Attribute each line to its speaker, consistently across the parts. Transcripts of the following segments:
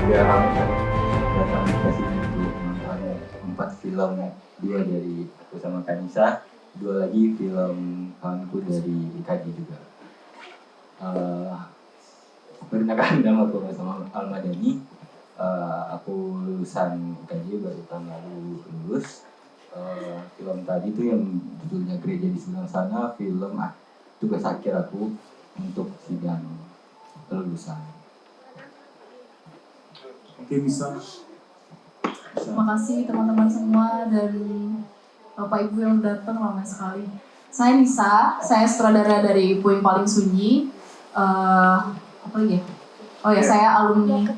Speaker 1: juga ramai kan datang ke sini untuk nonton 4 film, 2 dari aku sama Kanisa, 2 lagi film kawanku dari IKJ juga. Perkenalkan, nama aku sama Almadani. Aku lulusan IKJ baru tahun lalu lulus. Film tadi itu yang judulnya Gereja di Seberang Sana, film tugas akhir aku untuk sidang kelulusan.
Speaker 2: Oke, bisa.
Speaker 3: Terima kasih teman-teman semua dan Bapak Ibu yang datang lama sekali. Saya Nisa, saya sutradara dari Puing Paling Sunyi. Apa lagi ya? Oh ya, saya alumni.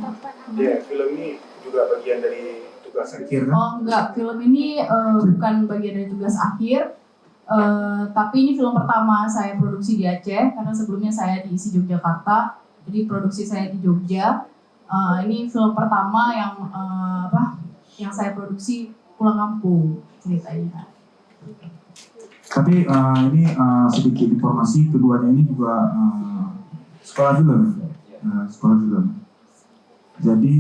Speaker 2: Iya, film ini juga bagian dari tugas akhir kan?
Speaker 3: Oh enggak, film ini bukan bagian dari tugas akhir. Tapi ini film pertama saya produksi di Aceh, karena sebelumnya saya di ISI Yogyakarta. Jadi produksi saya di Jogja. Ini film pertama yang saya produksi pulang kampung ceritanya.
Speaker 2: Tapi ini sedikit informasi, keduanya ini juga sekolah film. Sekolah film. Jadi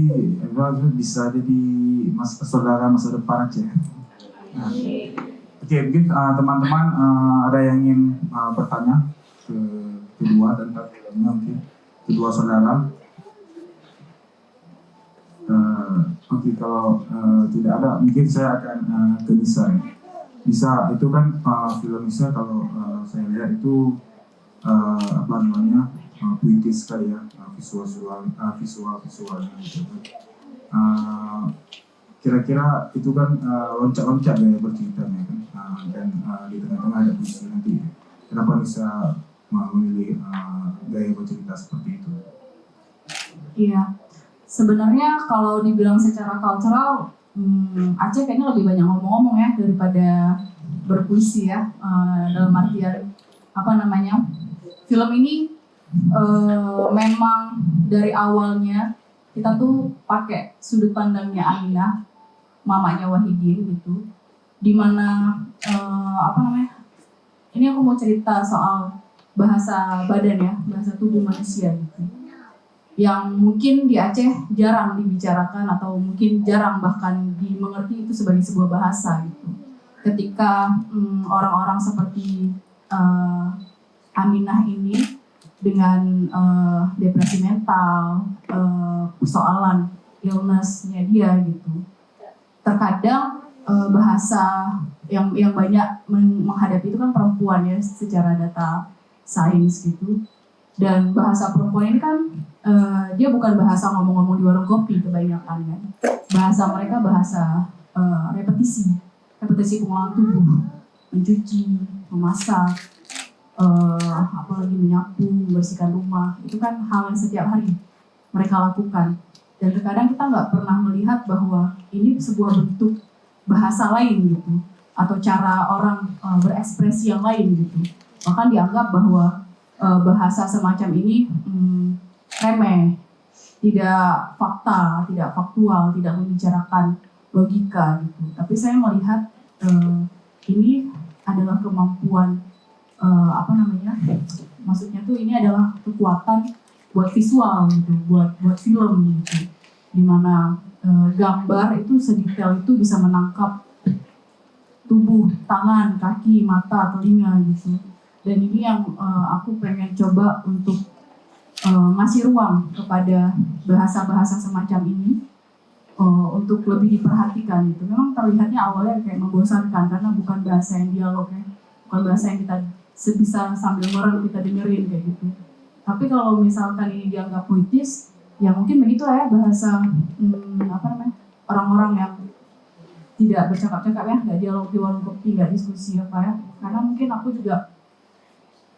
Speaker 2: bisa jadi saudara masa depan Aceh. Oke, mungkin teman-teman ada yang ingin bertanya ke kedua tentang filmnya, mungkin kedua saudara. Oke, kalau tidak ada, mungkin saya akan ke Nisa. Nisa itu kan film Nisa kalau saya lihat itu puitis sekali ya, visualnya gitu. Kira-kira itu kan loncat-loncat gaya berceritanya kan, dan di tengah-tengah ada puisi nanti. Kenapa Nisa memilih gaya bercerita seperti itu?
Speaker 3: Iya. Sebenarnya kalau dibilang secara cultural, Aceh kayaknya lebih banyak ngomong-ngomong ya daripada berpuisi ya. Dalam artian film ini memang dari awalnya kita tuh pakai sudut pandangnya Aminah, mamanya Wahidin gitu. Dimana ini aku mau cerita soal bahasa badan ya, bahasa tubuh manusia gitu. Yang mungkin di Aceh jarang dibicarakan atau mungkin jarang bahkan dimengerti itu sebagai sebuah bahasa gitu. Ketika orang-orang seperti Aminah ini dengan depresi mental, persoalan illness-nya dia gitu. Terkadang bahasa yang banyak menghadapi itu kan perempuan ya secara data sains gitu. Dan bahasa perempuan ini kan dia bukan bahasa ngomong-ngomong di warung kopi kebanyakan kan. Bahasa mereka bahasa repetisi pengulangan tubuh, mencuci, memasak, apalagi menyapu, membersihkan rumah. Itu kan hal yang setiap hari mereka lakukan. Dan terkadang kita nggak pernah melihat bahwa ini sebuah bentuk bahasa lain gitu, atau cara orang berekspresi yang lain gitu. Bahkan dianggap bahwa bahasa semacam ini remeh, tidak fakta, tidak faktual, tidak membicarakan logika gitu. Tapi saya melihat ini adalah kemampuan maksudnya tuh ini adalah kekuatan buat visual gitu, buat film gitu, dimana gambar itu sedetail itu bisa menangkap tubuh, tangan, kaki, mata, telinga gitu. Dan ini yang aku pengen coba untuk ngasih ruang kepada bahasa-bahasa semacam ini untuk lebih diperhatikan gitu. Memang terlihatnya awalnya kayak membosankan karena bukan bahasa yang dialog ya, bukan bahasa yang kita sebisa sambil merem kita dengerin kayak gitu. Tapi kalau misalkan ini dianggap puitis, ya mungkin begitu ya bahasa orang-orang yang tidak bercakap-cakap ya, nggak dialog di warung kopi, nggak diskusi apa ya. Karena mungkin aku juga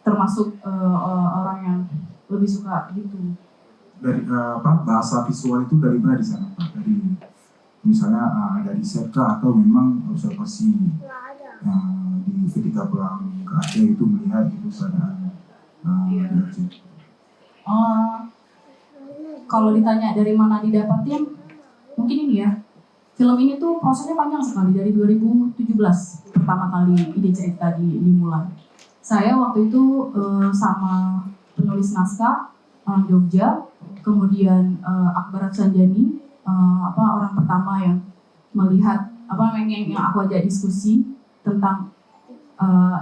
Speaker 3: termasuk orang yang lebih suka gitu.
Speaker 2: Dari bahasa visual itu dari mana di sana Pak? Dari misalnya dari serka atau memang observasi di ketika pulang ke Aceh itu melihat itu keadaan di Aceh?
Speaker 3: Kalau ditanya dari mana didapatin, mungkin ini ya. Film ini tuh prosesnya panjang sekali, dari 2017 pertama kali ide cerita dimulai. Saya waktu itu sama penulis naskah orang Jogja, kemudian Akbar Sanjani, orang pertama yang melihat yang aku ajak diskusi tentang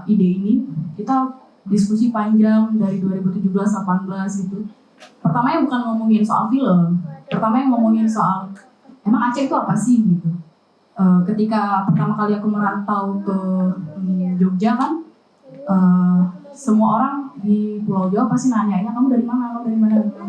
Speaker 3: ide ini. Kita diskusi panjang dari 2017-18 gitu. Pertamanya bukan ngomongin soal film, pertamanya ngomongin soal emang Aceh itu apa sih gitu. Ketika pertama kali aku merantau ke Jogja kan, semua orang di Pulau Jawa pasti nanyanya kamu dari mana gitu.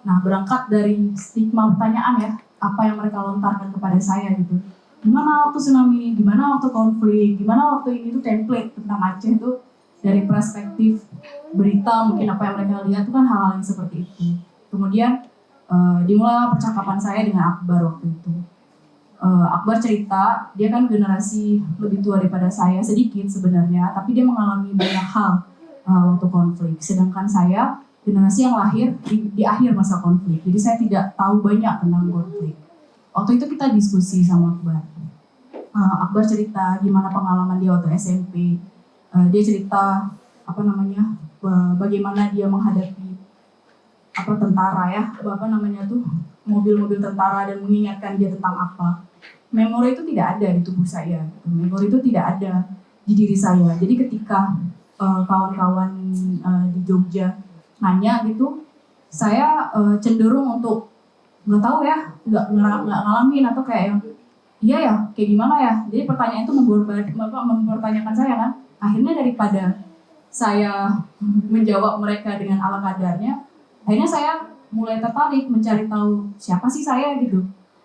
Speaker 3: Nah, berangkat dari stigma pertanyaan ya, apa yang mereka lontarkan kepada saya gitu. Gimana waktu tsunami, gimana waktu konflik, gimana waktu ini tuh template tentang Aceh itu dari perspektif berita, mungkin apa yang mereka lihat itu kan hal-hal yang seperti itu. Kemudian dimulai percakapan saya dengan Akbar waktu itu. Akbar cerita, dia kan generasi lebih tua daripada saya sedikit sebenarnya, tapi dia mengalami banyak hal waktu konflik. Sedangkan saya generasi yang lahir di akhir masa konflik, jadi saya tidak tahu banyak tentang konflik. Waktu itu kita diskusi sama Akbar. Akbar cerita gimana pengalaman dia waktu SMP. Dia cerita bagaimana dia menghadapi tentara ya, mobil-mobil tentara dan mengingatkan dia tentang apa. Memori itu tidak ada di tubuh saya, gitu. Memori itu tidak ada di diri saya. Jadi ketika kawan-kawan di Jogja nanya gitu, saya cenderung untuk nggak tahu ya, nggak ngalamin atau kayak yang iya ya, kayak gimana ya. Jadi pertanyaan itu mempertanyakan saya kan. Akhirnya daripada saya menjawab mereka dengan ala kadarnya, akhirnya saya mulai tertarik mencari tahu siapa sih saya gitu.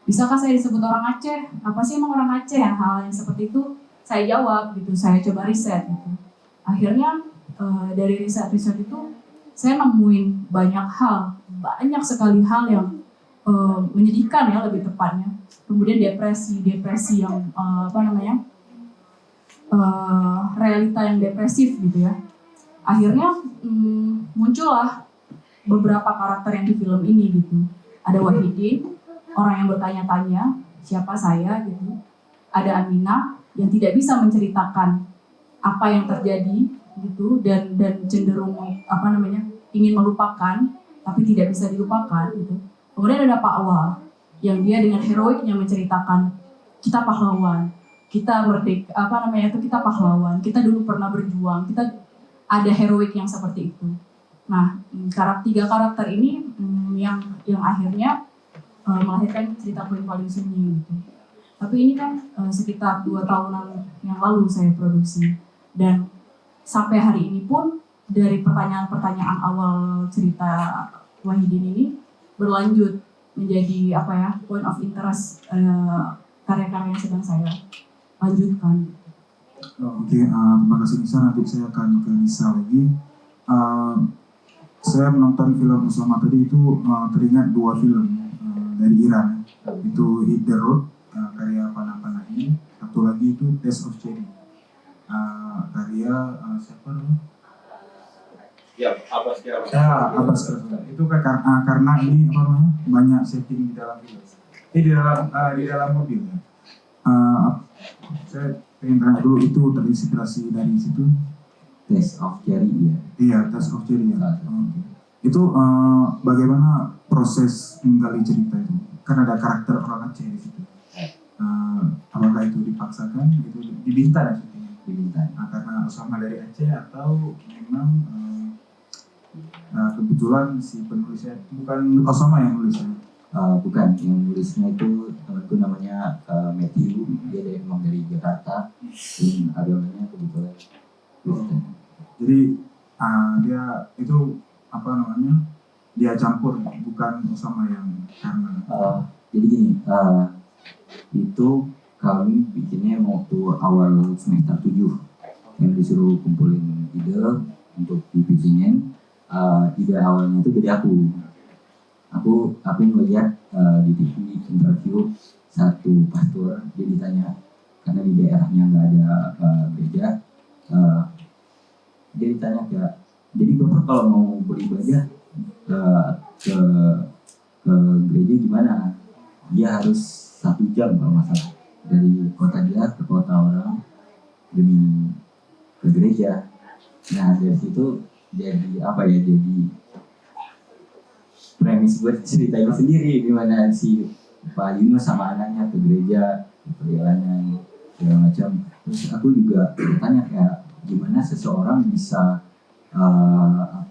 Speaker 3: Bisakah saya disebut orang Aceh? Apa sih emang orang Aceh? Hal yang seperti itu saya jawab gitu, saya coba riset gitu. Akhirnya dari riset-riset itu saya nemuin banyak sekali hal yang menyedihkan ya lebih tepatnya. Kemudian depresi yang realita yang depresif gitu ya. Akhirnya muncullah beberapa karakter yang di film ini gitu. Ada Wahidin, orang yang bertanya-tanya siapa saya gitu. Ada Aminah yang tidak bisa menceritakan apa yang terjadi gitu dan cenderung ingin melupakan tapi tidak bisa dilupakan gitu. Kemudian ada Pak Wa yang dia dengan heroiknya menceritakan kita pahlawan, kita merdeka, kita pahlawan, kita dulu pernah berjuang, kita ada heroik yang seperti itu. Nah, tiga karakter ini yang akhirnya melahirkan cerita paling sunyi gitu. Tapi ini kan sekitar 2 tahunan yang lalu saya produksi, dan sampai hari ini pun dari pertanyaan-pertanyaan awal cerita Wahidin ini berlanjut menjadi point of interest karya-karya yang sedang saya lanjutkan.
Speaker 2: Oke, terima kasih Nisa. Nanti saya akan ke Nisa lagi. Saya menonton film Usama tadi itu teringat 2 film dari Iran. Itu Hit the Road, karya Panahi. Satu lagi itu Taste of Cherry, karya siapa namanya?
Speaker 1: Ya, Abbas Kiarostami.
Speaker 2: Ya, Abbas Kiarostami. Itu karena ini banyak setting di dalam film. Di dalam mobil ya. Saya pengen tanya dulu, itu terinspirasi dari situ?
Speaker 1: Taste of Cherry ya.
Speaker 2: Iya, Taste of Cherry ya. Itu bagaimana proses menggali cerita itu? Kan ada karakter orang Aceh di situ. Apakah itu dipaksakan? Itu di Bintan ya syutingnya?
Speaker 1: Di Bintan.
Speaker 2: Karena Usama dari Aceh atau memang kebetulan si penulisnya bukan Osama yang nulisnya?
Speaker 1: Bukan, yang nulisnya itu temanku namanya Matthew. Dia emang dari Jakarta, dan agamanya kebetulan Kristen.
Speaker 2: Jadi dia itu dia campur, bukan Osama yang karena.
Speaker 1: Jadi gini, itu kami bikinnya waktu awal semester 7 yang disuruh kumpulin ide untuk dibikinin. Ide awalnya itu dari aku melihat di TV interview satu pastor, dia ditanya karena di daerahnya nggak ada gereja, dia ditanya kayak, jadi bapak kalau mau beribadah ke gereja gimana? Dia harus 1 jam kalau nggak salah dari kota dia ke kota orang demi ke gereja. Nah dari situ jadi premis buat cerita itu sendiri, dimana si Pak Yunus sama anaknya ke gereja, perjalanan segala macam. Terus aku juga bertanya kayak gimana seseorang bisa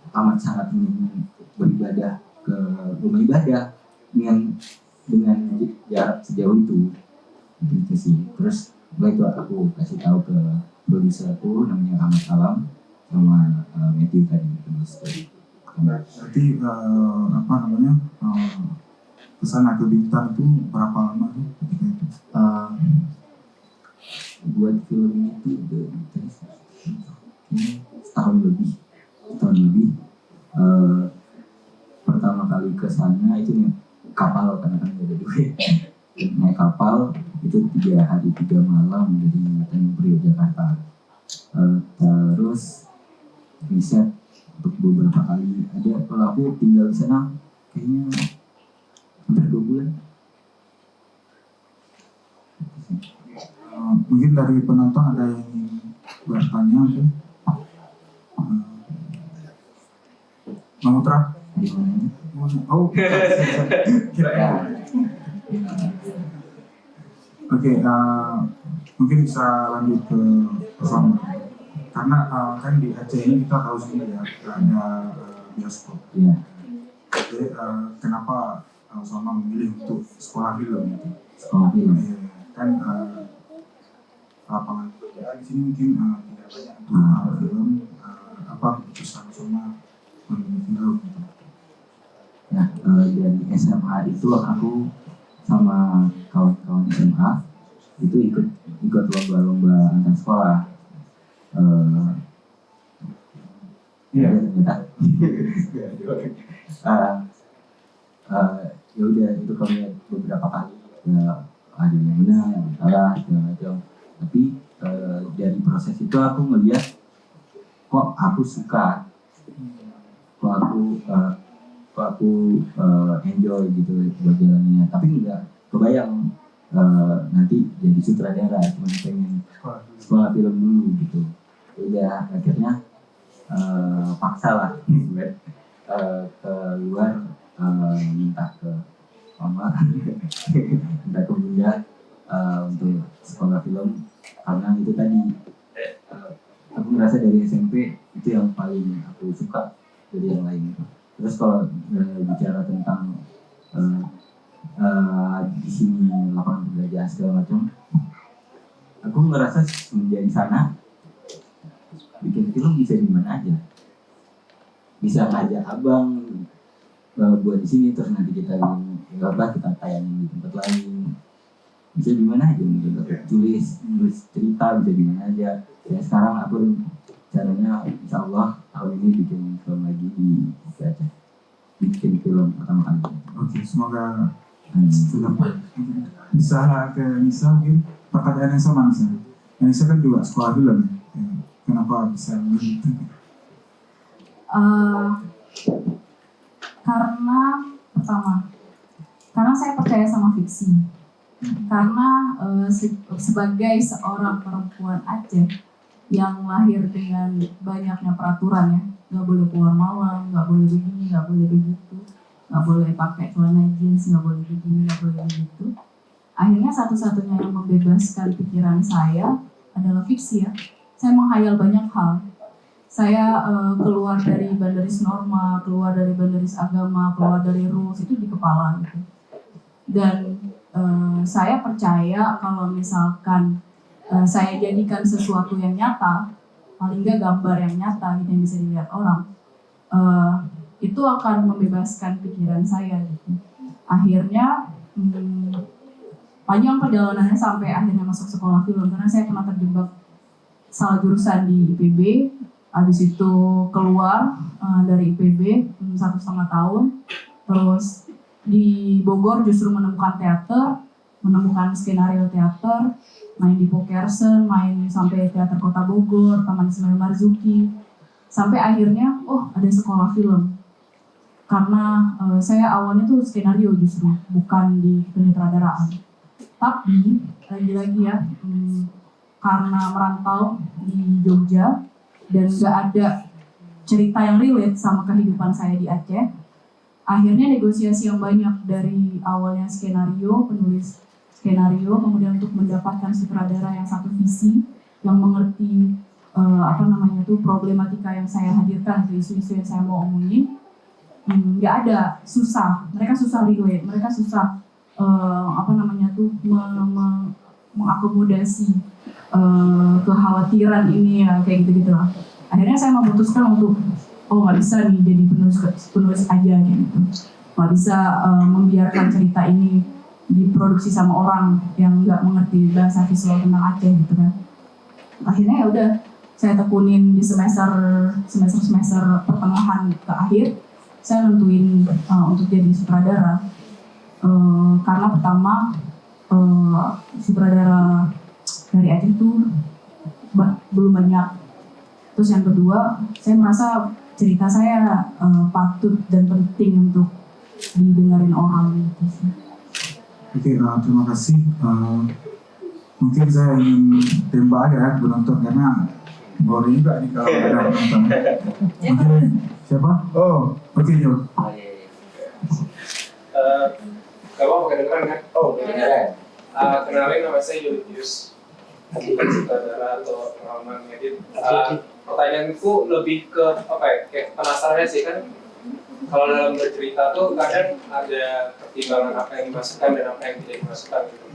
Speaker 1: amat sangat ingin beribadah ke rumah ibadah dengan jarak sejauh itu, gitu sih. Terus mulai itu aku kasih tahu ke produser aku namanya Ahmad Alam sama Matthew tadi terus.
Speaker 2: Berarti apa namanya kesana ke Bintan itu berapa lama tuh ketika itu?
Speaker 1: Buat film ini tuh setahun lebih. Pertama kali ke sana itu nih kapal karena kan ada duit. Naik kapal itu 3 hari 3 malam dari Tanjung Priok Jakarta. Terus riset untuk beberapa kali ada. Kalau aku tinggal di sana kayaknya hampir 2 bulan.
Speaker 2: Mungkin dari penonton ada yang ingin bertanya mungkin. Bang Utra? Oh, kira-kira. Oke, mungkin bisa lanjut ke Osama. Karena kan di Aceh ini kita tahu sendiri ya, ada bioskop.
Speaker 1: Iya.
Speaker 2: Jadi kenapa Osama memilih untuk sekolah film?
Speaker 1: Sekolah film.
Speaker 2: Kan lapangan kerja di sini mungkin tidak banyak untuk film. Apa keputusan Osama memilih film?
Speaker 1: Nah, dari SMA itu aku sama kawan-kawan SMA itu ikut lomba-lomba antar sekolah.
Speaker 2: Iya.
Speaker 1: Ternyata. Ya udah itu kami beberapa kali ya, ada yang menang, yang salah, segala macam. Tapi dari proses itu aku melihat kok aku suka, kok aku enjoy gitu buat jalannya. Tapi nggak kebayang nanti jadi sutradara, cuma pengen sekolah film dulu gitu. Udah akhirnya paksa lah buat keluar, minta ke mama minta ke bunda untuk sekolah film, karena itu tadi aku merasa dari SMP itu yang paling aku suka dari yang lain. Terus kalau bicara tentang di sini lapangan pekerjaan segala macam, aku merasa menjadi sana bikin film bisa di mana aja, bisa ngajak abang buat di sini, terus nanti kita kita tayangin di tempat lain, bisa di mana aja gitu. Tulis cerita bisa di mana aja. Ya sekarang aku caranya insya Allah tahun ini bikin film lagi di Aceh, bikin film pertama kali.
Speaker 2: Oke, semoga sudah bisa ke Nisa. Mungkin pertanyaan yang sama Nisa. Nisa kan juga sekolah film. Kenapa bisa begitu?
Speaker 3: Karena saya percaya sama fiksi. Karena sebagai seorang perempuan Aceh yang lahir dengan banyaknya peraturan ya, nggak boleh keluar malam, nggak boleh begini, nggak boleh begitu, nggak boleh pakai celana jeans, nggak boleh begini, nggak boleh begitu. Akhirnya satu-satunya yang membebaskan pikiran saya adalah fiksi ya. Saya menghayal banyak hal. Saya keluar dari banderis norma, keluar dari banderis agama, keluar dari rules itu di kepala gitu. Dan saya percaya kalau misalkan saya jadikan sesuatu yang nyata, paling nggak gambar yang nyata gitu yang bisa dilihat orang, itu akan membebaskan pikiran saya gitu. Akhirnya panjang perjalanannya sampai akhirnya masuk sekolah film, karena saya pernah terjebak salah jurusan di IPB, habis itu keluar dari IPB 1,5 tahun, terus di Bogor justru menemukan teater, menemukan skenario teater, main di Pokersen, main sampai Teater Kota Bogor, Taman Ismail Marzuki, sampai akhirnya ada sekolah film. Karena saya awalnya tuh skenario justru, bukan di penyutradaraan. Tapi lagi-lagi ya, karena merantau di Jogja dan gak ada cerita yang relate sama kehidupan saya di Aceh, akhirnya negosiasi yang banyak dari awalnya penulis skenario, kemudian untuk mendapatkan sutradara yang satu visi, yang mengerti problematika yang saya hadirkan, isu-isu yang saya mau omongin, nggak ada, susah. Mereka susah relate, mereka susah mengakomodasi kekhawatiran ini ya, kayak gitu-gitu lah. Akhirnya saya memutuskan untuk nggak bisa nih jadi penulis aja gitu, nggak bisa membiarkan cerita ini diproduksi sama orang yang nggak mengerti bahasa visual tentang Aceh gitu kan. Akhirnya ya udah saya tekunin di semester pertengahan ke akhir, saya nentuin untuk jadi sutradara. Karena pertama sutradara dari Aceh itu belum banyak. Terus yang kedua, saya merasa cerita saya patut dan penting untuk didengarin orang gitu sih.
Speaker 2: Oke, terima kasih. Mungkin saya ingin tembak aja ya penonton karena boring juga nih kalau ada penonton. Mungkin siapa? Oh, oke Jo.
Speaker 4: Kalau kedengeran kan?
Speaker 1: Oh, kedengeran.
Speaker 4: Kenalin, nama saya Julius, bukan sutradara atau pengalaman ngedit. Pertanyaanku lebih ke kayak penasaran sih kan. Kalau dalam bercerita tuh kadang ada pertimbangan apa yang dimasukkan dan apa yang tidak dimasukkan gitu.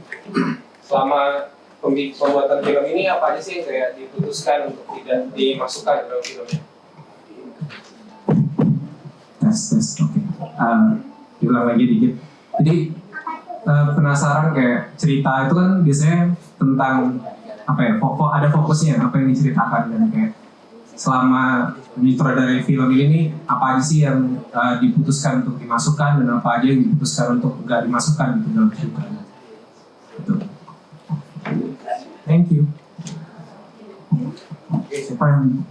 Speaker 4: Selama pembuatan film ini apa aja sih yang kayak diputuskan untuk tidak dimasukkan ke dalam filmnya?
Speaker 5: Tes, oke. Diulang lagi dikit. Jadi penasaran kayak cerita itu kan biasanya tentang ada fokusnya apa yang diceritakan, dan kayak selama menyutradarai film ini nih apa aja sih yang diputuskan untuk dimasukkan dan apa aja yang diputuskan untuk nggak dimasukkan gitu dalam cerita. Gitu. Thank you.
Speaker 2: Siapa yang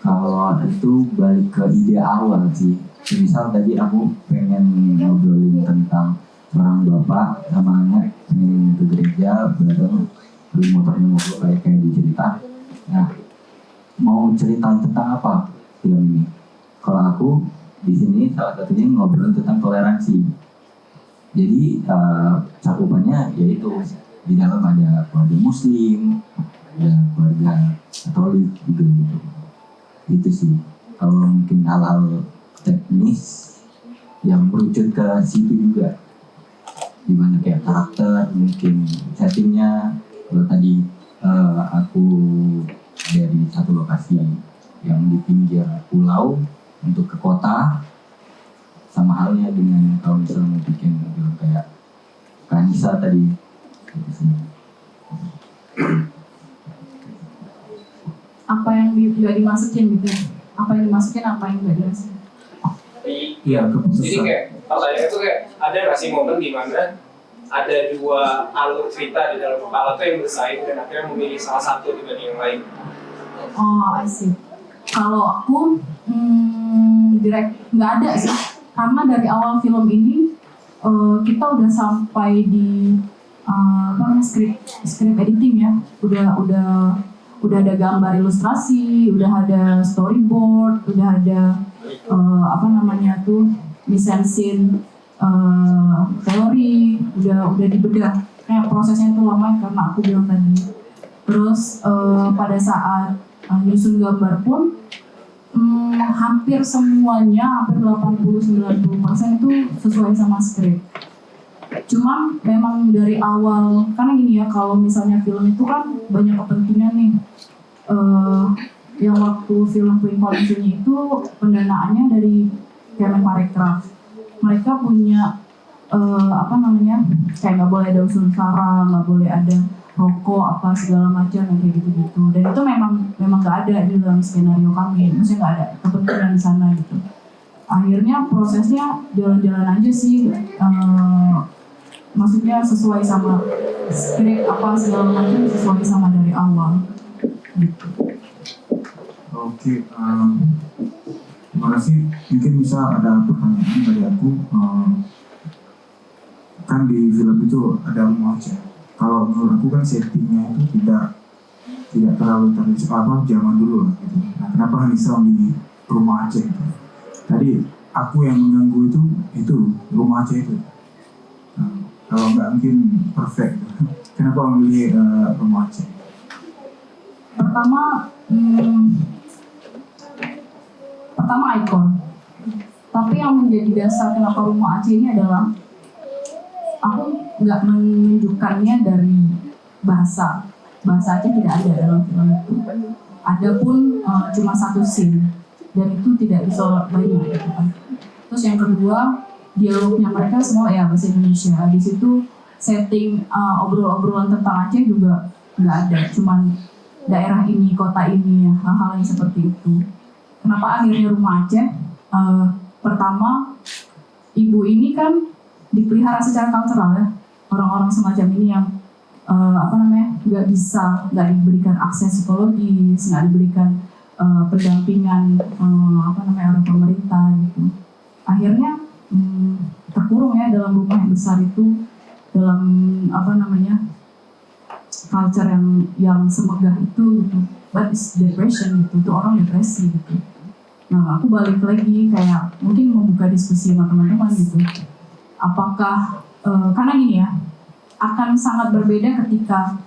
Speaker 1: Kalau itu balik ke ide awal sih. Misal tadi aku pengen ngobrolin tentang seorang bapak sama anak pengen ke gereja bareng, beli motornya mogok kayak di cerita. Nah, mau cerita tentang apa film ini? Kalau aku di sini salah satunya ngobrol tentang toleransi. Jadi cakupannya yaitu di dalam ada keluarga Muslim, ada keluarga Katolik gitu. Itu sih. Kalau mungkin hal-hal teknis yang merucut ke situ juga, dimana kayak karakter, mungkin settingnya. Kalau tadi aku dari satu lokasi yang di pinggir pulau untuk ke kota, sama halnya dengan kalau misalnya mau bikin film kayak Kanisa tadi gitu sih.
Speaker 3: Apa yang nggak dimasukin gitu? Apa yang dimasukin, apa yang nggak dimasukin?
Speaker 5: Iya,
Speaker 4: Jadi
Speaker 5: keputusan.
Speaker 4: kayak pertanyaannya tuh kayak ada nggak sih momen di mana ada dua alur cerita di dalam kepala tuh yang bersaing dan akhirnya memilih salah satu dibanding yang lain?
Speaker 3: Oh, I see. Kalau aku direct nggak ada sih, karena dari awal film ini kita udah sampai di script editing ya, udah ada gambar ilustrasi, udah ada storyboard, udah ada mise en scene, teori, udah dibedah. Kayak prosesnya itu lama karena aku bilang tadi. Terus pada saat nyusun gambar pun hampir semuanya, hampir 80-90% itu sesuai sama skrip. Cuma memang dari awal, karena gini ya, kalau misalnya film itu kan banyak kepentingan nih. Yang waktu film Puing Paling itu pendanaannya dari Kemenparekraf. Mereka punya kayak nggak boleh ada unsur sara, nggak boleh ada rokok apa segala macam kayak gitu-gitu. Dan itu memang nggak ada di dalam skenario kami, maksudnya nggak ada kepentingan di sana gitu. Akhirnya prosesnya jalan-jalan aja sih, maksudnya sesuai sama skrip apa segala macam, sesuai sama dari awal gitu.
Speaker 2: Oke, terima kasih. Mungkin bisa ada pertanyaan dari aku. Kan di film itu ada rumah Aceh. Kalau menurut aku kan settingnya itu tidak terlalu tradisional zaman dulu lah gitu. Nah, kenapa bisa memilih rumah Aceh itu? Tadi aku yang mengganggu itu rumah Aceh itu. Kalau nggak mungkin perfect. Kenapa memilih rumah Aceh?
Speaker 3: Pertama ikon. Tapi yang menjadi dasar kenapa rumah Aceh ini adalah aku nggak menunjukkannya dari bahasa Aceh, tidak ada dalam film itu. Adapun cuma satu scene dan itu tidak bisa banyak gitu kan. Terus yang kedua, dialognya mereka semua ya bahasa Indonesia. Di situ setting obrol-obrolan tentang Aceh juga nggak ada, cuman daerah ini, kota ini, hal-hal yang seperti itu. Kenapa akhirnya rumah Aceh? Pertama, ibu ini kan dipelihara secara kultural ya. Orang-orang semacam ini yang nggak diberikan akses psikologis, nggak diberikan pendampingan oleh pemerintah gitu. Akhirnya terkurung ya dalam rumah yang besar itu, dalam culture yang semegah itu gitu. But it's depression gitu, itu orang depresi gitu. Nah, aku balik lagi kayak mungkin membuka diskusi sama teman-teman gitu. Apakah karena gini ya, akan sangat berbeda ketika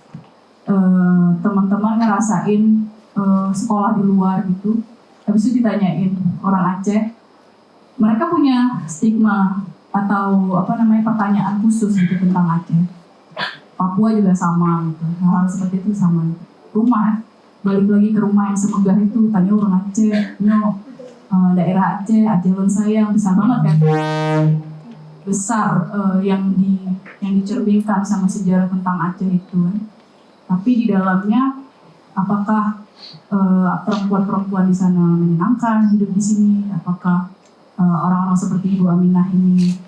Speaker 3: teman-teman ngerasain sekolah di luar gitu. Habis itu ditanyain orang Aceh, mereka punya stigma atau pertanyaan khusus gitu tentang Aceh. Papua juga sama gitu, hal seperti itu sama. Rumah, balik lagi ke rumah yang semegah itu, tanya orang Aceh, daerah Aceh Lonsayang besar banget kan, besar yang dicerminkan sama sejarah tentang Aceh itu kan. Tapi di dalamnya apakah perempuan-perempuan di sana menyenangkan hidup di sini? Apakah orang-orang seperti Ibu Aminah ini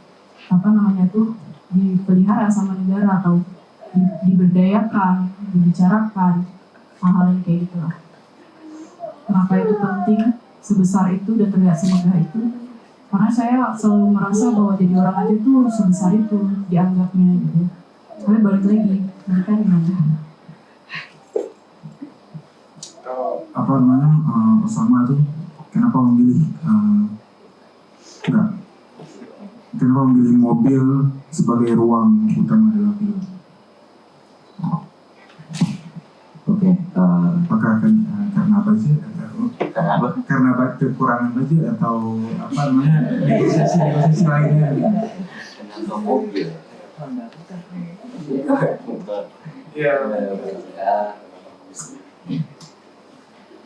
Speaker 3: dipelihara sama negara atau diberdayakan, dibicarakan, hal-hal yang kayak gitu lah. Kenapa itu penting sebesar itu dan terlihat semegah itu? Karena saya selalu merasa bahwa jadi orang Aceh itu sebesar itu dianggapnya gitu. Tapi balik lagi, mereka gimana?
Speaker 2: Bersama itu kenapa memilih mobil sebagai ruang utama dalam film?
Speaker 1: Oke,
Speaker 2: Apakah karena budget
Speaker 1: karena apa?
Speaker 2: karena kekurangan budget atau negosiasi lainnya?
Speaker 1: Karena mobil.
Speaker 4: Iya.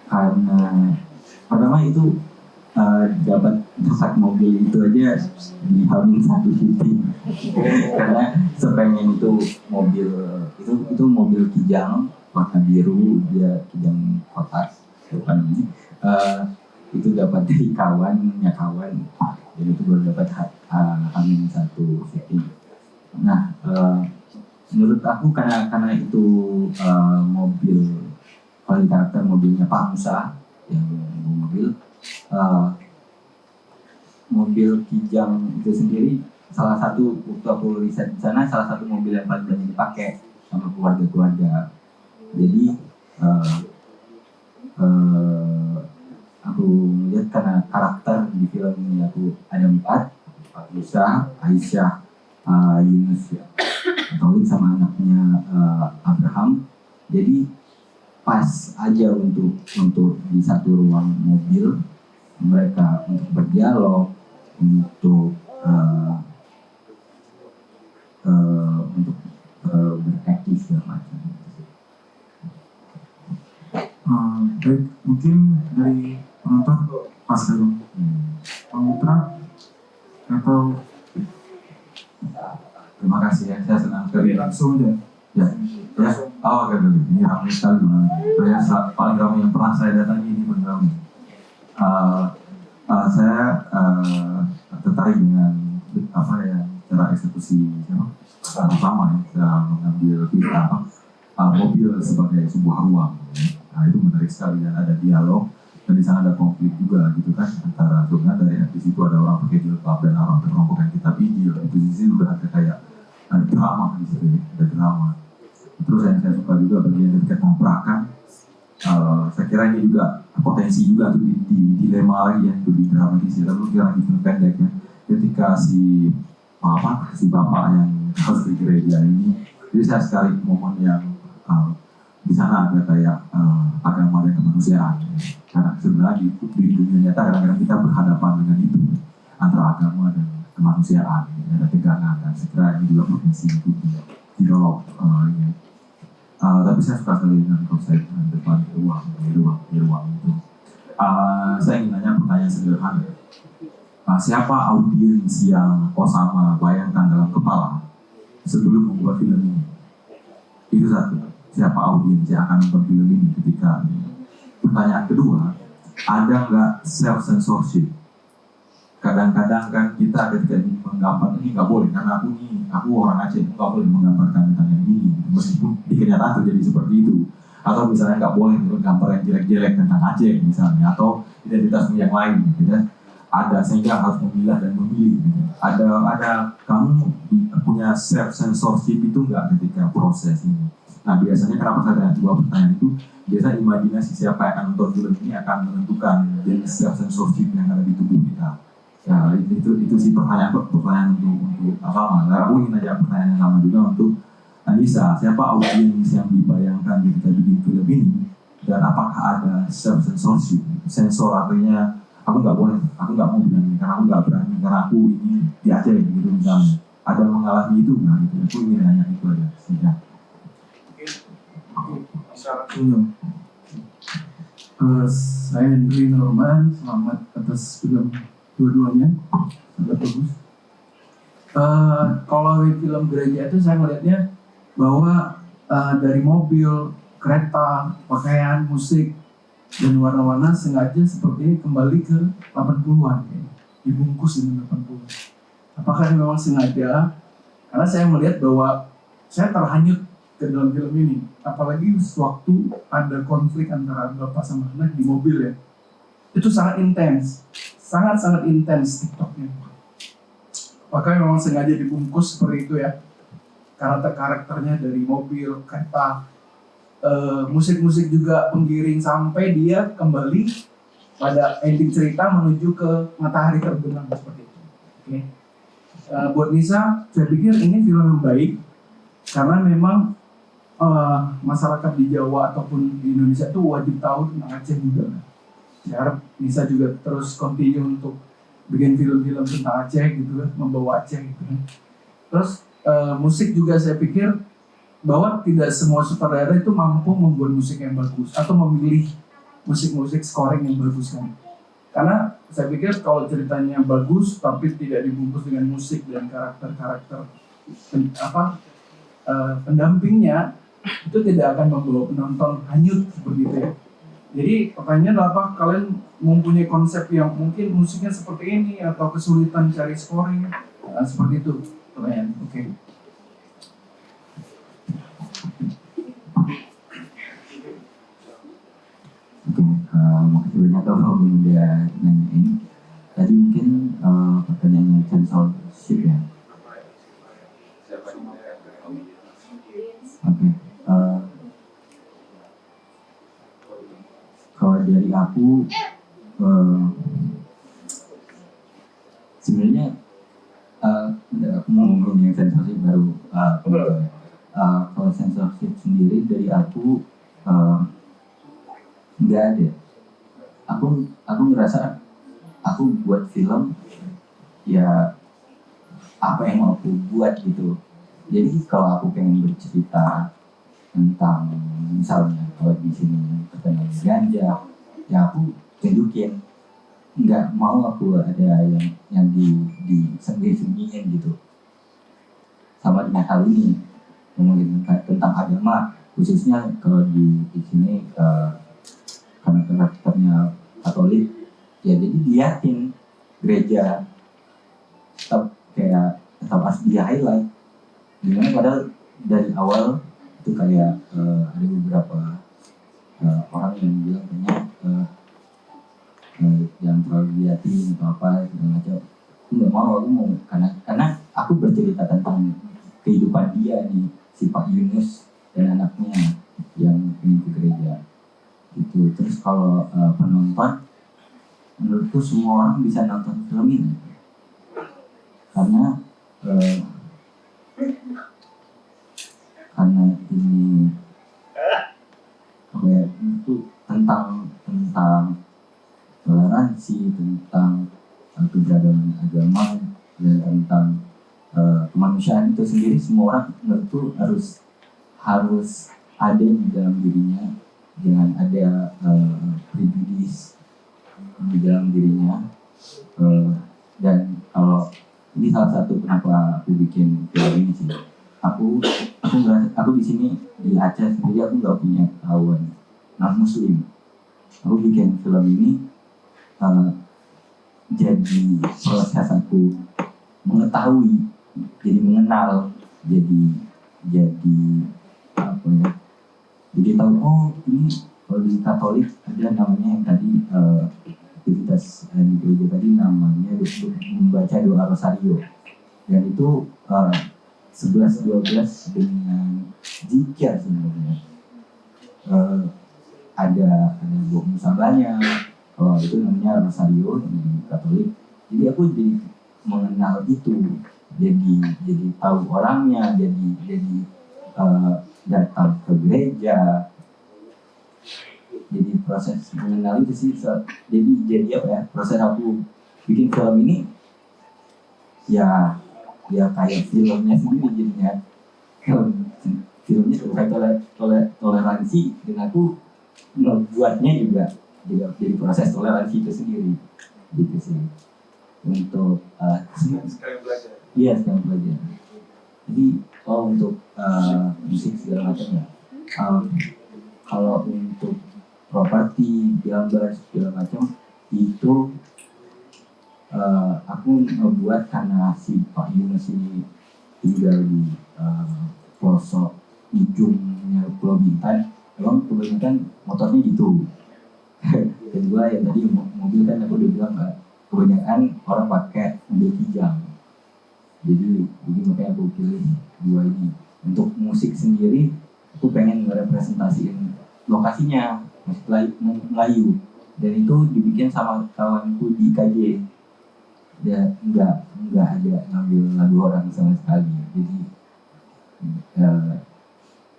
Speaker 1: Karena pertama itu dapat mobil itu aja di Hamin satu syuting. Karena sepengen itu mobil itu mobil Kijang warna biru, dia Kijang kotak itu dapat dari kawannya kawan, jadi itu baru dapat Hamin satu syuting. Nah, menurut aku karena itu mobil, kalau karakter mobilnya Pak Musa yang mobil Kijang itu sendiri salah satu, waktu aku riset di sana, salah satu mobil yang paling banyak dipakai sama keluarga-keluarga. Jadi aku melihat karena karakter di film ini aku ada 4, Pak Musa, Aisyah, Yunus ya, Tauhid sama anaknya Abraham. Jadi pas aja untuk di satu ruang mobil mereka untuk berdialog, untuk beraktif segala macam.
Speaker 2: Baik, mungkin dari penonton Mas Heru, Pak Putra atau
Speaker 1: Terima kasih ya, saya senang sekali.
Speaker 2: langsung aja.
Speaker 1: Ya, oke. Ini ramai sekali. Saya paling ramai yang pernah saya datangi ini paling ramai. Saya tertarik dengan cara eksekusi pertama ya, saya mengambil mobil sebagai sebuah ruang. Nah, itu menarik sekali dan ada dialog dan di sana ada konflik juga gitu kan, antara sebenarnya di situ ada orang pakai jilbab dan orang berkelompok kitab Injil. Itu di sini juga ada kayak drama di situ ya, ada drama. Terus yang saya suka juga bagian dari ketabrakan
Speaker 2: Saya kira ini juga potensi juga untuk dilema lagi ya, untuk didramatisir. Lalu kira lagi film pendek ya, ketika si bapak yang harus di gereja ini, jadi saya sekali momen yang di sana ada kayak agama dan kemanusiaan. Karena sebenarnya di dunia nyata kadang-kadang kita berhadapan dengan itu antara agama dan kemanusiaan, ada tegangan, dan saya kira ini juga potensi untuk dialog ini. Tapi saya suka sekali dengan konsep depan di ruang itu. Saya ingin nanya pertanyaan sederhana. Siapa audiens yang Osama bayangkan dalam kepala sebelum membuat film ini? Itu satu. Siapa audiens yang akan nonton film ini ketika ini? Pertanyaan kedua, ada nggak self-censorship? Kadang-kadang kan kita ketika ingin menggambar ini nggak boleh, karena aku orang Aceh, nggak boleh menggambarkan tentang yang ini, meskipun di kenyataan terjadi seperti itu. Atau misalnya nggak boleh gambar yang jelek-jelek tentang Aceh misalnya, atau identitasmu yang lain, gitu ya. Ada, sehingga harus memilah dan memilih. Gitu. Ada kamu punya self-censorship itu nggak ketika proses ini? Nah biasanya kenapa saya tanya dua pertanyaan itu, biasanya imajinasi siapa yang akan nonton film ini akan menentukan jenis self-censorship yang ada di tubuh kita. Ya itu sih pertanyaan untuk apa? Nah, aku ingin aja pertanyaan yang sama juga untuk Anissa. Siapa audiens yang dibayangkan ketika bikin film ini, dan apakah ada self-censorship? Sensor artinya aku nggak boleh, aku nggak mau bilang ini karena aku nggak berani, karena aku ini di Aceh gitu misalnya. Ada mengalami itu nggak gitu? Aku ingin nanya itu aja. Sehingga.
Speaker 6: Saya Henry Norman, selamat atas film dua-duanya, sangat bagus. Kalau film gereja itu saya melihatnya bahwa dari mobil, kereta, pakaian, musik, dan warna-warna sengaja sepertinya kembali ke 80-an, dibungkus dengan 80-an. Apakah ini memang sengaja? Karena saya melihat bahwa saya terhanyut ke dalam film ini, apalagi sewaktu ada konflik antara bapak sama anak di mobil ya, itu sangat intens, sangat intens TikToknya. Apakah memang sengaja dibungkus seperti itu ya, karakternya dari mobil, kereta, musik-musik juga pengiring sampai dia kembali pada ending cerita menuju ke matahari terbenam seperti itu. Okay. Buat Nisa, saya pikir ini film yang baik karena memang masyarakat di Jawa ataupun di Indonesia itu wajib tahu tentang Aceh juga. Saya harap Nisa juga terus continue untuk bikin film-film tentang Aceh gitu kan, membawa Aceh gitu kan. Terus musik juga saya pikir bahwa tidak semua sutradara itu mampu membuat musik yang bagus atau memilih musik-musik scoring yang bagus kan. Karena saya pikir kalau ceritanya bagus tapi tidak dibungkus dengan musik dan karakter-karakter pendampingnya, itu tidak akan membawa penonton hanyut seperti itu ya. Jadi pertanyaannya adalah, apa kalian mempunyai konsep yang mungkin musiknya seperti ini atau kesulitan cari scoring seperti itu pertanyaan. Oke.
Speaker 1: Makasih banyak kalau udah nanya ini. Tadi mungkin pertanyaannya censorship ya. Oke. Kalau dari aku sebenarnya aku mau ngomongin yang censorship baru. Kalau censorship sendiri dari aku nggak ada. Aku ngerasa aku buat film ya apa yang mau aku buat gitu. Jadi kalau aku pengen bercerita tentang misalnya kalau di sini pertanyaan ganja, ya aku tunjukin. Nggak mau aku ada yang disembunyi-sembunyiin gitu. Sama dengan hal ini ngomongin tentang agama, khususnya kalau di sini karena karakternya Katolik, ya jadi dilihatin gereja tetap harus di highlight. Dimana padahal dari awal itu kayak ada beberapa orang yang bilang jangan terlalu dilihatin atau apa segala macam. Aku nggak mau, karena aku bercerita tentang kehidupan dia nih, si Pak Yunus dan anaknya yang ingin ke gereja. gitu. Terus kalau penonton, menurutku semua orang bisa nonton film ini karena karena ini apa ya, itu tentang toleransi, tentang keberagaman agama, dan tentang kemanusiaan itu sendiri. Semua orang menurutku harus ada di dalam dirinya, jangan ada prejudice di dalam dirinya. Dan kalau ini salah satu kenapa aku bikin film ini sih, aku di sini di Aceh sendiri aku nggak punya kawan non muslim. Aku bikin film ini jadi proses aku mengetahui, jadi mengenal, jadi apa ya, jadi tahu oh ini kalau di Katolik ada namanya yang tadi aktivitas di gereja tadi namanya membaca doa rosario, dan itu 11-12 dengan zikir sebenarnya. Ada musabahnya, itu namanya rosario di Katolik. Jadi aku jadi mengenal itu, jadi tahu orangnya, jadi datang ke gereja. Jadi proses mengenal itu sih, jadi apa ya, proses aku bikin film ini ya kayak filmnya sendiri jadinya. Filmnya terkait toleransi, dan aku membuatnya juga jadi proses toleransi itu sendiri gitu sih. Untuk
Speaker 4: sekali belajar.
Speaker 1: iya, sekalian belajar. Jadi untuk musik segala macamnya, kalau untuk properti, gambar segala macam itu aku ngebuat karena si Pak Yunus ini tinggal di pelosok ujungnya Pulau Bintan. Memang kebanyakan motornya gitu. Kedua yang tadi mobil kan aku udah bilang kebanyakan orang pakai mobil kijang. Jadi makanya aku pilih dua ini. Untuk musik sendiri aku pengen merepresentasikan lokasinya, musik Melayu, dan itu dibikin sama kawanku di KJ. Dia nggak ada ngambil lagu orang sama sekali. Jadi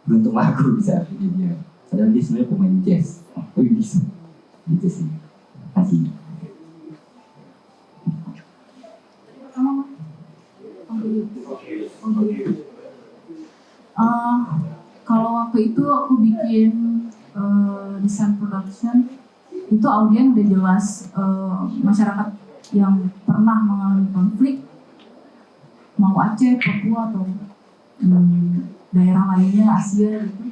Speaker 1: beruntunglah aku bisa jadi dia. Padahal dia sebenarnya pemain jazz, tapi bisa gitu sih. Kasih.
Speaker 3: Kalau waktu itu aku bikin desain production, itu audien udah jelas masyarakat yang pernah mengalami konflik, mau Aceh, Papua atau daerah lainnya Asia gitu.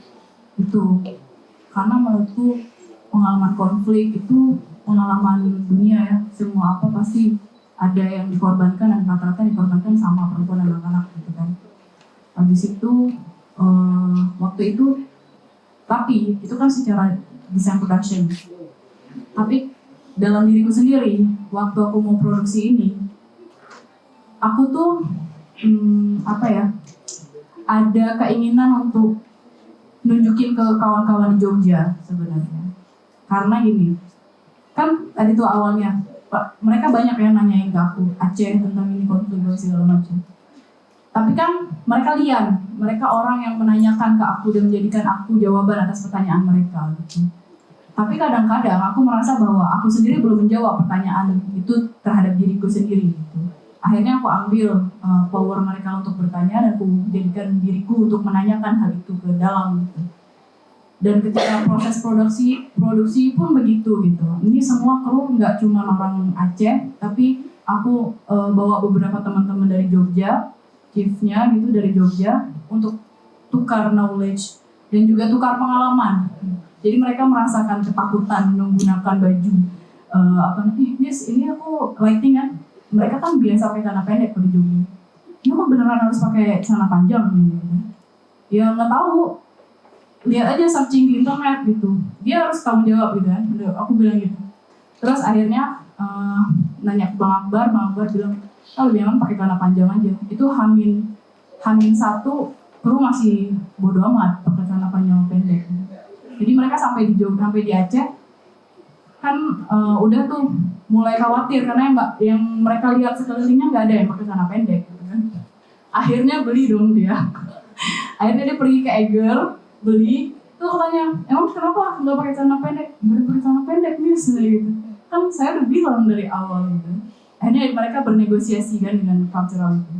Speaker 3: Itu karena menurutku pengalaman konflik itu pengalaman dunia ya, semua apa pasti ada yang dikorbankan, dan rata-rata dikorbankan sama perempuan dan anak-anak gitu kan. Habis itu waktu itu, tapi itu kan secara desain production, tapi dalam diriku sendiri waktu aku mau produksi ini, aku tuh apa ya, ada keinginan untuk nunjukin ke kawan-kawan di Jogja sebenarnya. Karena gini, kan tadi tuh awalnya mereka banyak yang nanyain ke aku Aceh tentang ini konflik segala macam. Tapi kan mereka lian, mereka orang yang menanyakan ke aku dan menjadikan aku jawaban atas pertanyaan mereka gitu. Tapi kadang-kadang aku merasa bahwa aku sendiri belum menjawab pertanyaan itu terhadap diriku sendiri gitu. Akhirnya aku ambil power mereka untuk bertanya, dan aku jadikan diriku untuk menanyakan hal itu ke dalam gitu. Dan ketika proses produksi pun begitu gitu. Ini semua kru nggak cuma orang Aceh, tapi aku bawa beberapa teman-teman dari Jogja, chiefnya gitu dari Jogja, untuk tukar knowledge dan juga tukar pengalaman. Jadi mereka merasakan ketakutan menggunakan baju ini aku lighting kan. Mereka kan biasa pakai celana pendek kalau di Jogja. Ini kok beneran harus pakai celana panjang gitu. Ya nggak tahu. Lihat aja searching di internet gitu. Dia harus tanggung jawab gitu kan. Aku bilang gitu. Terus akhirnya nanya ke Bang Akbar bilang, lebih aman pakai celana panjang aja. Itu Hamin 1 kru masih bodo amat pakai celana panjang pendek. Jadi mereka sampai di Aceh kan udah tuh mulai khawatir karena yang mereka lihat sekelilingnya nggak ada yang pakai celana pendek gitu kan. Akhirnya beli dong dia. Akhirnya dia pergi ke Eger, beli. Tuh katanya, emang kenapa nggak pakai celana pendek? Nggak pakai celana pendek nih, gitu. Kan saya udah bilang dari awal gitu. Akhirnya mereka bernegosiasi kan dengan cultural itu.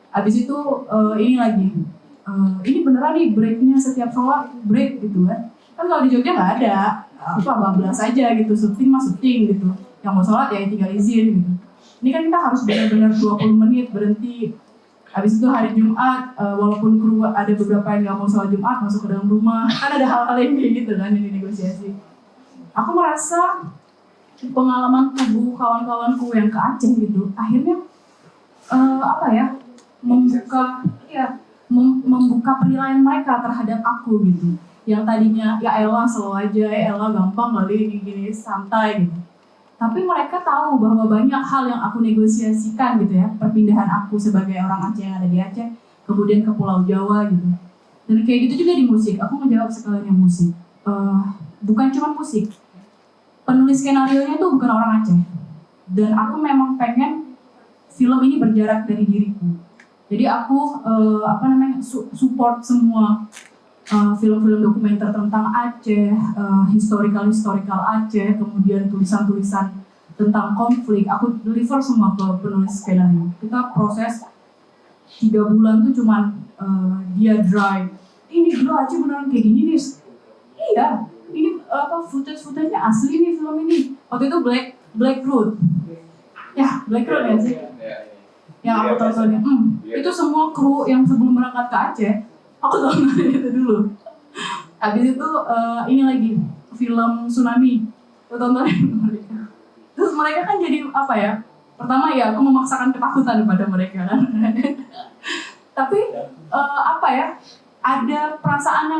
Speaker 3: Abis itu ini lagi, ini beneran nih breaknya setiap sholat break gitu kan. Kan kalau di Jogja nggak ada, bablas aja gitu, syuting mah syuting gitu. Yang mau sholat ya tinggal izin gitu. Ini kan kita harus benar-benar 20 menit berhenti. Habis itu hari Jumat, walaupun kru ada beberapa yang nggak mau sholat Jumat masuk ke dalam rumah, kan ada hal-hal yang kayak gitu kan yang negosiasi. Aku merasa pengalaman tubuh kawan-kawanku yang ke Aceh gitu, akhirnya membuka penilaian mereka terhadap aku gitu. Yang tadinya ya elah slow aja, ya elah gampang kali gini santai gitu. Tapi mereka tahu bahwa banyak hal yang aku negosiasikan gitu ya, perpindahan aku sebagai orang Aceh yang ada di Aceh, kemudian ke Pulau Jawa gitu. Dan kayak gitu juga di musik, aku menjawab sekalian musik. Bukan cuma musik, penulis skenario-nya tuh bukan orang Aceh. Dan aku memang pengen film ini berjarak dari diriku. Jadi aku support semua film-film dokumenter tentang Aceh, historical Aceh, kemudian tulisan-tulisan tentang konflik. Aku deliver semua ke penulis skenario. Kita proses 3 bulan tuh cuman dia drive. Ini gila Aceh beneran kayak gini nih. Iya, ini footage-nya asli nih film ini. Waktu itu Black Road. Ya, Black Road ya sih. Yang aku tontonin. Itu semua kru yang sebelum berangkat ke Aceh, aku tontonin itu dulu. Habis itu ini lagi film Tsunami, aku tontonin mereka. Terus mereka kan jadi apa ya? Pertama ya aku memaksakan ketakutan kepada mereka kan. Tapi ada perasaan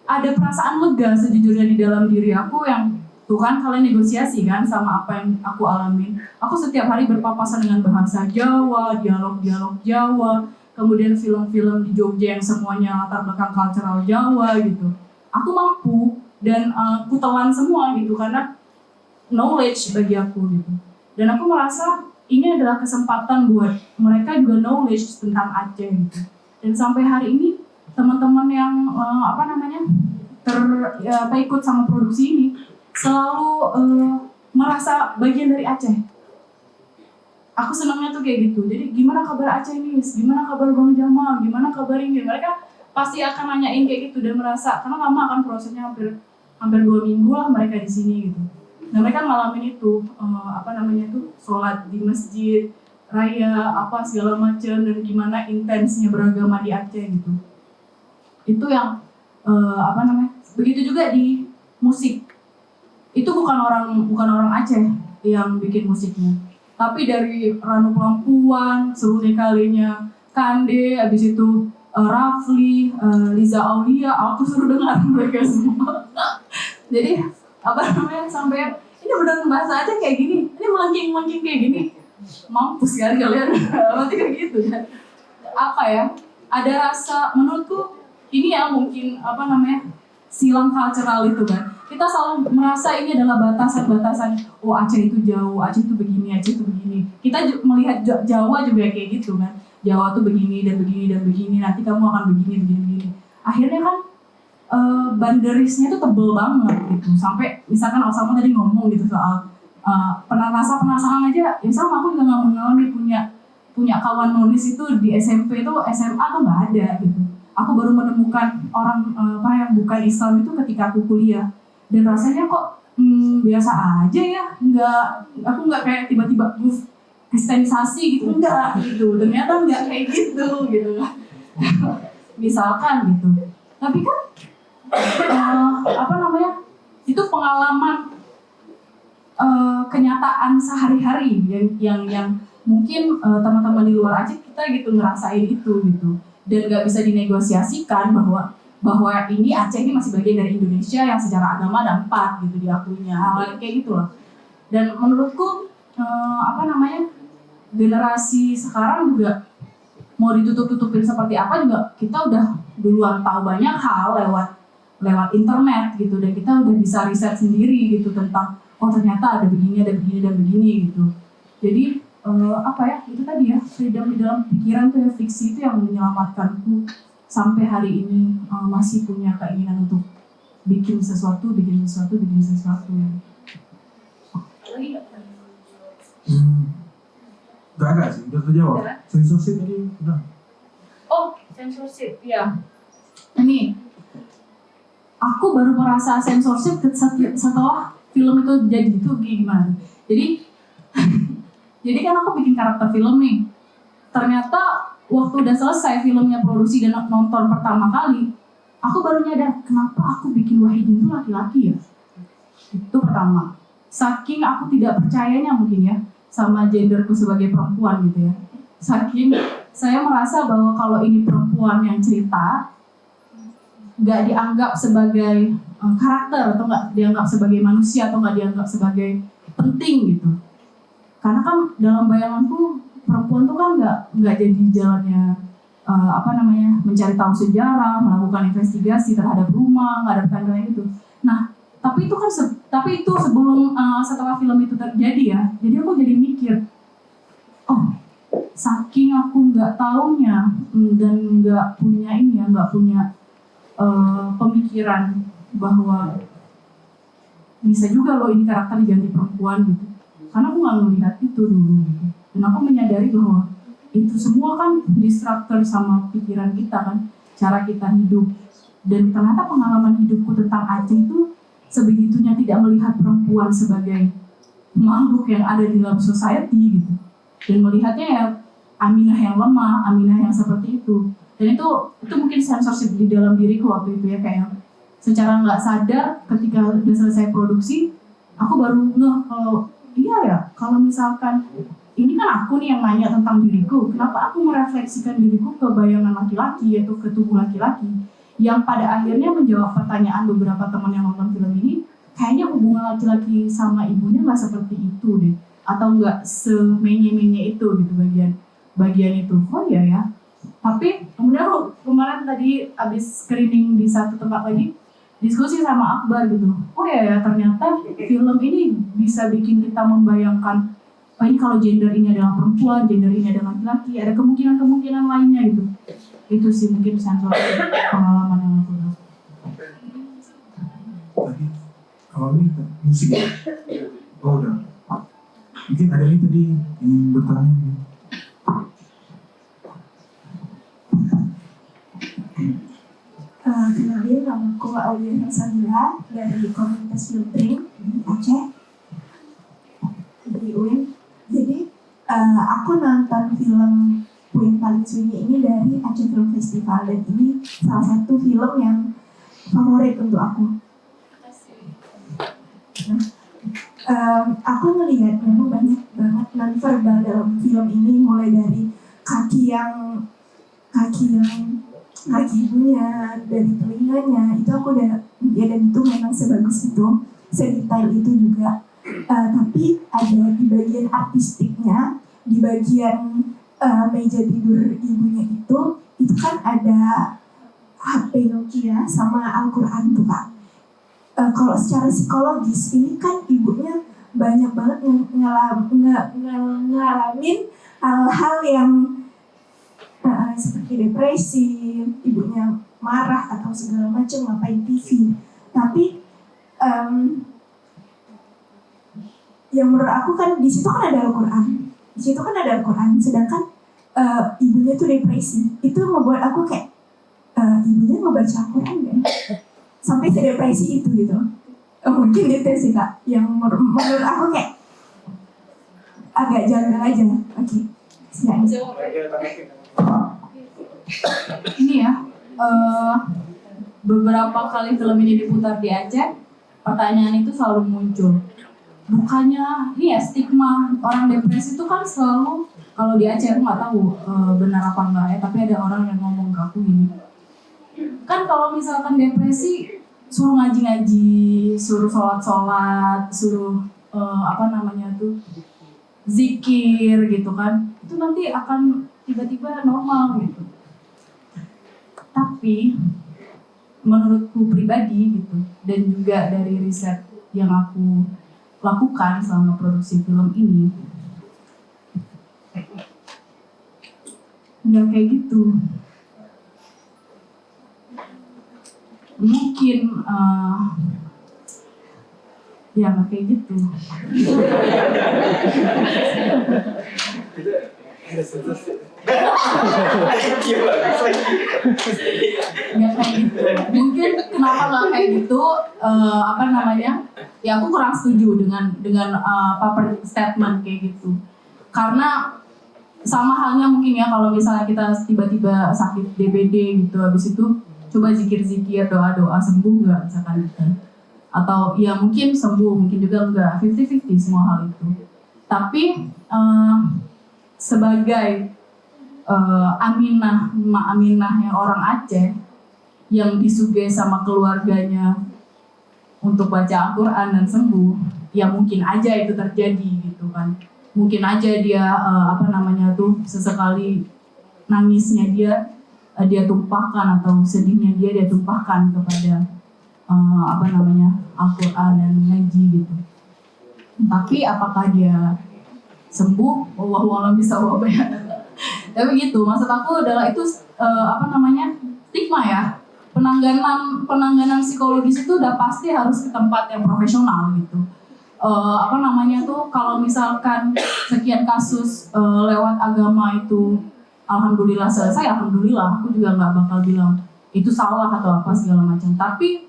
Speaker 3: ada perasaan lega sejujurnya di dalam diri aku yang tuh kan kalian negosiasi kan sama apa yang aku alamin. Aku setiap hari berpapasan dengan bahasa Jawa, dialog-dialog Jawa, kemudian film-film di Jogja yang semuanya latar belakang cultural Jawa gitu. Aku mampu dan aku telan semua gitu karena knowledge bagi aku gitu. Dan aku merasa ini adalah kesempatan buat mereka juga knowledge tentang Aceh gitu. Dan sampai hari ini teman-teman yang ikut sama produksi ini selalu merasa bagian dari Aceh. Aku senangnya tuh kayak gitu. Jadi gimana kabar Aceh nih? Gimana kabar Bang Jamal? Gimana kabar ini? Mereka pasti akan nanyain kayak gitu dan merasa karena lama kan prosesnya hampir 2 minggu lah mereka di sini gitu. Nah mereka ngalamin itu sholat di masjid raya segala macam dan gimana intensnya beragama di Aceh gitu. Itu yang begitu juga di musik. Itu bukan orang Aceh yang bikin musiknya, tapi dari Ranu Pelampuan, Serunya Kalinya, Kande, abis itu Rafli, Liza Aulia, aku suruh dengar mereka semua. Jadi sampai ini beneran bahasa Aceh kayak gini, ini melengking kayak gini, mampus kan kalian, berarti kayak gitu kan? Ada rasa menurutku ini ya mungkin silang cultural itu kan. Kita selalu merasa ini adalah batasan-batasan. Oh Aceh itu jauh, Aceh itu begini, Aceh itu begini. Kita melihat Jawa juga kayak gitu kan. Jawa tuh begini dan begini dan begini. Nanti kamu akan begini. Akhirnya kan boundariesnya tuh tebel banget gitu. Sampai misalkan Osama tadi ngomong gitu soal penasaran aja. Ya sama aku juga nggak mengalami punya kawan nulis itu di SMP itu SMA tuh nggak ada gitu. Aku baru menemukan orang yang bukan Islam itu ketika aku kuliah. Dan rasanya kok biasa aja ya, aku nggak kayak tiba-tiba kristenisasi gitu, enggak gitu, ternyata nggak kayak gitu misalkan gitu. Tapi kan itu pengalaman kenyataan sehari-hari yang mungkin teman-teman di luar Aceh kita gitu ngerasain itu gitu, dan nggak bisa dinegosiasikan bahwa ini Aceh ini masih bagian dari Indonesia yang secara agama ada 4 gitu diakuinya, hal kayak gitulah. Dan menurutku generasi sekarang juga mau ditutup-tutupin seperti apa juga kita udah duluan tahu banyak hal lewat lewat internet gitu, dan kita udah bisa riset sendiri gitu tentang oh ternyata ada begini dan begini gitu. Jadi apa ya, itu tadi ya, freedom di dalam pikiran tuh ya, fiksi itu yang menyelamatkanku sampai hari ini, masih punya keinginan untuk bikin sesuatu.
Speaker 2: Gak ada sih, udah terjawab. Censorship tadi udah.
Speaker 3: Oh, censorship, ya. Ini, aku baru merasa censorship setelah film itu jadi itu gimana. Jadi, jadi kan aku bikin karakter film nih. Ternyata waktu udah selesai filmnya produksi dan nonton pertama kali, aku baru nyadar kenapa aku bikin Wahidin itu laki-laki ya. Itu pertama. Saking aku tidak percayanya mungkin ya sama genderku sebagai perempuan gitu ya. Saking saya merasa bahwa kalau ini perempuan yang cerita, nggak dianggap sebagai karakter atau nggak dianggap sebagai manusia atau nggak dianggap sebagai penting gitu. Karena kan dalam bayanganku perempuan tuh kan nggak jadi jalannya mencari tahu sejarah, melakukan investigasi terhadap rumah, nggak ada tanda gitu. Nah, tapi itu sebelum setelah film itu terjadi ya. Jadi aku jadi mikir, oh, saking aku nggak taunya dan nggak punya pemikiran bahwa bisa juga loh ini karakter diganti perempuan gitu. Karena aku nggak melihat itu dulu gitu. Dan aku menyadari bahwa itu semua kan distractor sama pikiran kita kan, cara kita hidup. Dan ternyata pengalaman hidupku tentang Aceh itu sebegitunya tidak melihat perempuan sebagai makhluk yang ada di dalam society gitu. Dan melihatnya ya Aminah yang lemah, Aminah yang seperti itu. Dan itu mungkin censorship di dalam diriku waktu itu ya, kayak secara nggak sadar ketika udah selesai produksi, aku baru ngeh kalau iya ya, kalau misalkan ini kan aku nih yang nanya tentang diriku, kenapa aku merefleksikan diriku ke bayangan laki-laki, yaitu ke tubuh laki-laki, yang pada akhirnya menjawab pertanyaan beberapa teman yang nonton film ini, kayaknya hubungan laki-laki sama ibunya nggak seperti itu deh, atau nggak semenye-menye itu gitu bagian itu. Oh iya ya. Tapi kemudian aku kemarin tadi abis screening di satu tempat lagi, diskusi sama Akbar gitu. Oh iya ya, ternyata film ini bisa bikin kita membayangkan, oh ini kalau gender ini adalah perempuan, gender ini adalah laki-laki, ada kemungkinan-kemungkinan lainnya gitu. Itu sih mungkin sensor pengalaman yang aku dapat.
Speaker 2: Tadi kalau ini musik ya? Oh udah. Mungkin ada ini tadi ingin bertanya gitu.
Speaker 7: Kenalin, nama aku Aulia Sabila dari komunitas filtering di Aceh, di UIN. Jadi aku nonton film Puing Paling Sunyi ini dari Aceh Film Festival, dan ini salah satu film yang favorit untuk aku. Aku melihat memang banyak banget non-verbal dalam film ini, mulai dari kaki ibunya, dari telinganya, itu aku udah ya, dan itu memang sebagus itu, sedetail itu juga. Tapi ada di bagian artistiknya, di bagian meja tidur ibunya itu kan ada HP Nokia sama Al-Quran tuh Kak. Kalau secara psikologis ini kan ibunya banyak banget ngalamin hal-hal yang seperti depresi, ibunya marah atau segala macam, ngapain TV. Tapi yang menurut aku kan di situ kan ada Al-Quran, sedangkan ibunya tuh depresi. Itu membuat aku kayak ibunya ngebaca Al-Quran kan, sampai sedepresi itu gitu. Mungkin itu sih Kak, yang menurut aku kayak agak janggal aja. Oke.
Speaker 3: Ini ya, beberapa kali film ini diputar di Aceh, pertanyaan itu selalu muncul. Bukannya, ini ya stigma orang depresi itu kan selalu, kalau di Aceh aku nggak tahu benar apa enggak ya, tapi ada orang yang ngomong ke aku gini, kan kalau misalkan depresi suruh ngaji-ngaji, suruh sholat-sholat, suruh zikir gitu kan, itu nanti akan tiba-tiba normal gitu. Tapi menurutku pribadi gitu, dan juga dari riset yang aku lakukan selama produksi film ini, nggak kayak gitu. Mungkin ya nggak kayak gitu. Nggak kayak gitu. Mungkin kenapa nggak kayak gitu? Apa namanya? Ya aku kurang setuju dengan statement kayak gitu. Karena sama halnya mungkin ya kalau misalnya kita tiba-tiba sakit DBD gitu, habis itu coba zikir-zikir, doa-doa, sembuh nggak misalkan gitu. Atau ya mungkin sembuh, mungkin juga enggak, 50-50 semua hal itu. Tapi sebagai Aminah, Mak Aminah yang orang Aceh yang disuguhi sama keluarganya untuk baca Al-Quran dan sembuh, ya mungkin aja itu terjadi gitu kan. Mungkin aja dia sesekali nangisnya dia tumpahkan, atau sedihnya dia tumpahkan kepada Al-Quran dan ngaji gitu. Tapi apakah dia sembuh? Wallahu a'lam bishawab ya. Tapi gitu, maksud aku adalah itu stigma ya. Penanganan psikologis itu udah pasti harus ke tempat yang profesional gitu. Kalau misalkan sekian kasus lewat agama itu alhamdulillah selesai, alhamdulillah, aku juga nggak bakal bilang itu salah atau apa segala macam. Tapi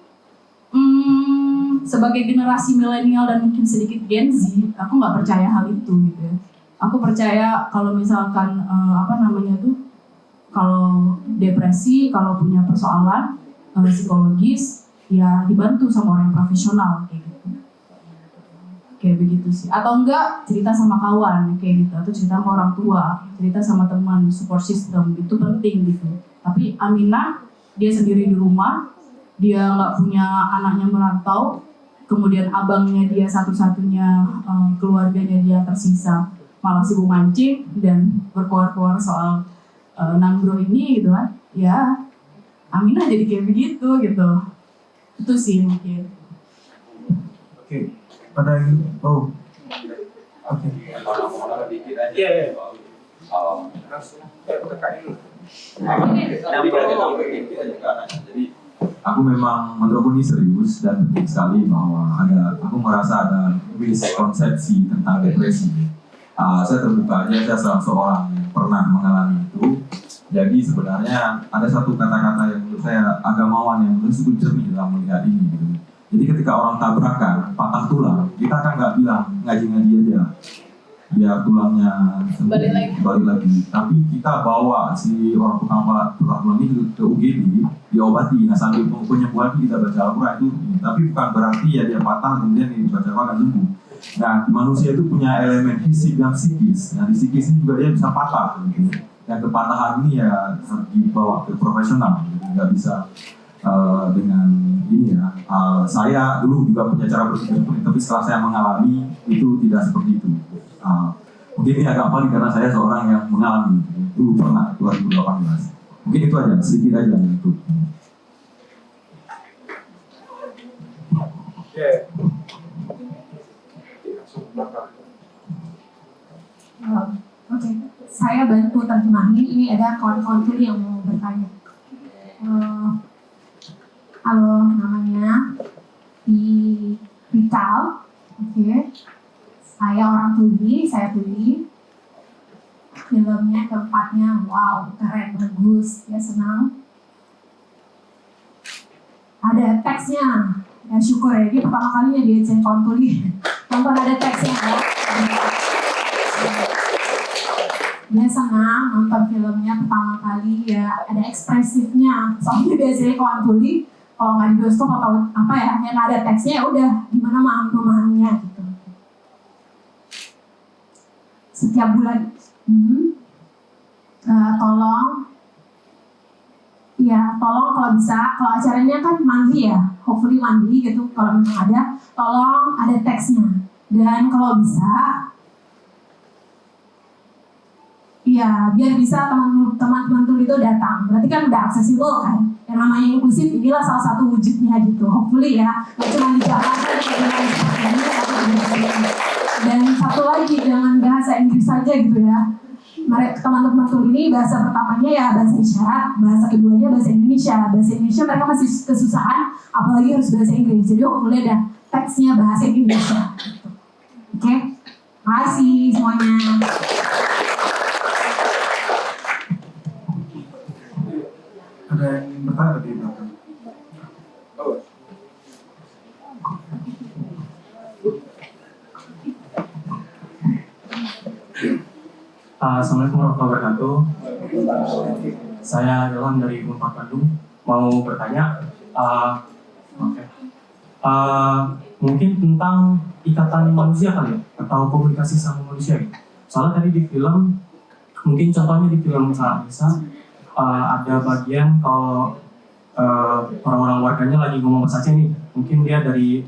Speaker 3: sebagai generasi milenial dan mungkin sedikit Gen Z, aku nggak percaya hal itu gitu ya. Aku percaya kalau misalkan kalau depresi, kalau punya persoalan psikologis, ya dibantu sama orang yang profesional kayak gitu. Kayak begitu sih. Atau enggak cerita sama kawan kayak gitu, atau cerita sama orang tua, cerita sama teman, support system itu penting gitu. Tapi Aminah dia sendiri di rumah, dia nggak punya anaknya merantau, kemudian abangnya dia satu-satunya keluarganya dia tersisa malah sibuk mancing dan berkuar-kuar soal nanggro ini gitu kan. Ya Aminah jadi kayak begitu gitu. Itu sih mungkin.
Speaker 2: Oke. Pada oh. Oke.
Speaker 4: Iya.
Speaker 8: Jadi aku memang menurutku ini serius dan penting sekali bahwa aku merasa ada miskonsepsi tentang depresi. Saya terbuka aja, saya salah seorang yang pernah mengalami itu. Jadi sebenarnya ada satu kata-kata yang menurut saya agamawan yang cukup jernih dalam melihat ini gitu. Jadi ketika orang tabrakan, patah tulang, kita kan nggak bilang ngaji-ngaji aja biar tulangnya balik lagi. Tapi kita bawa si orang tukang patah tulang ini ke UGD, diobati. Nah sambil penyembuhan kita baca Al-Quran itu. Tapi bukan berarti ya dia patah kemudian dibaca Al-Quran sembuh. Nah manusia itu punya elemen fisik dan psikis. Nah di psikis ini juga dia bisa patah gitu. Dan kepatahan ini ya dibawa ke profesional, gitu. Nggak bisa dengan ini ya. Saya dulu juga punya cara berpikir seperti itu, tapi setelah saya mengalami itu tidak seperti itu. Mungkin ini agak panik karena saya seorang yang mengalami dulu pernah 2018. Mungkin itu aja, sedikit aja untuk.
Speaker 7: Oke. Saya bantu terjemahin. Ini ada kawan-kawan tuli yang mau bertanya. Halo, namanya Vital. Oke. Saya orang tuli, saya tuli. Filmnya, tempatnya, wow, keren, bagus, ya senang. Ada teksnya, ya syukur ya. Ini pertama kalinya dia jadi kawan tuli. Nonton ada teksnya ya. Dia senang nonton filmnya pertama kali, ya ada ekspresifnya. Soalnya biasanya kawan tuli kalau nggak di bioskop atau apa ya, yang ada teksnya ya udah gimana memahaminya gitu. Setiap bulan, tolong kalau bisa, kalau acaranya kan monthly ya, hopefully monthly gitu. Kalau memang ada, tolong ada teksnya. Dan kalau bisa, ya biar bisa teman-teman tuli itu datang. Berarti kan udah aksesibel kan. Yang namanya inklusif inilah salah satu wujudnya gitu. Hopefully ya, nggak cuma di Jakarta dan satu lagi jangan bahasa Inggris saja gitu ya. Mereka teman-teman tuli ini bahasa pertamanya ya bahasa isyarat, bahasa keduanya bahasa Indonesia. Bahasa Indonesia mereka masih kesusahan, apalagi harus bahasa Inggris. Jadi hopefully ada teksnya bahasa Indonesia. Oke, makasih semuanya.
Speaker 2: Ada yang ingin bertanya tadi belakang?
Speaker 9: Assalamualaikum warahmatullahi wabarakatuh. Saya Ilham dari Unpad Bandung. Mau bertanya, mungkin tentang ikatan manusia kali ya, atau komunikasi sama manusia gitu. Soalnya tadi di film, mungkin contohnya di film Kak Anissa, ada bagian kalau orang-orang warganya lagi ngomong bahasa Aceh nih, mungkin dia dari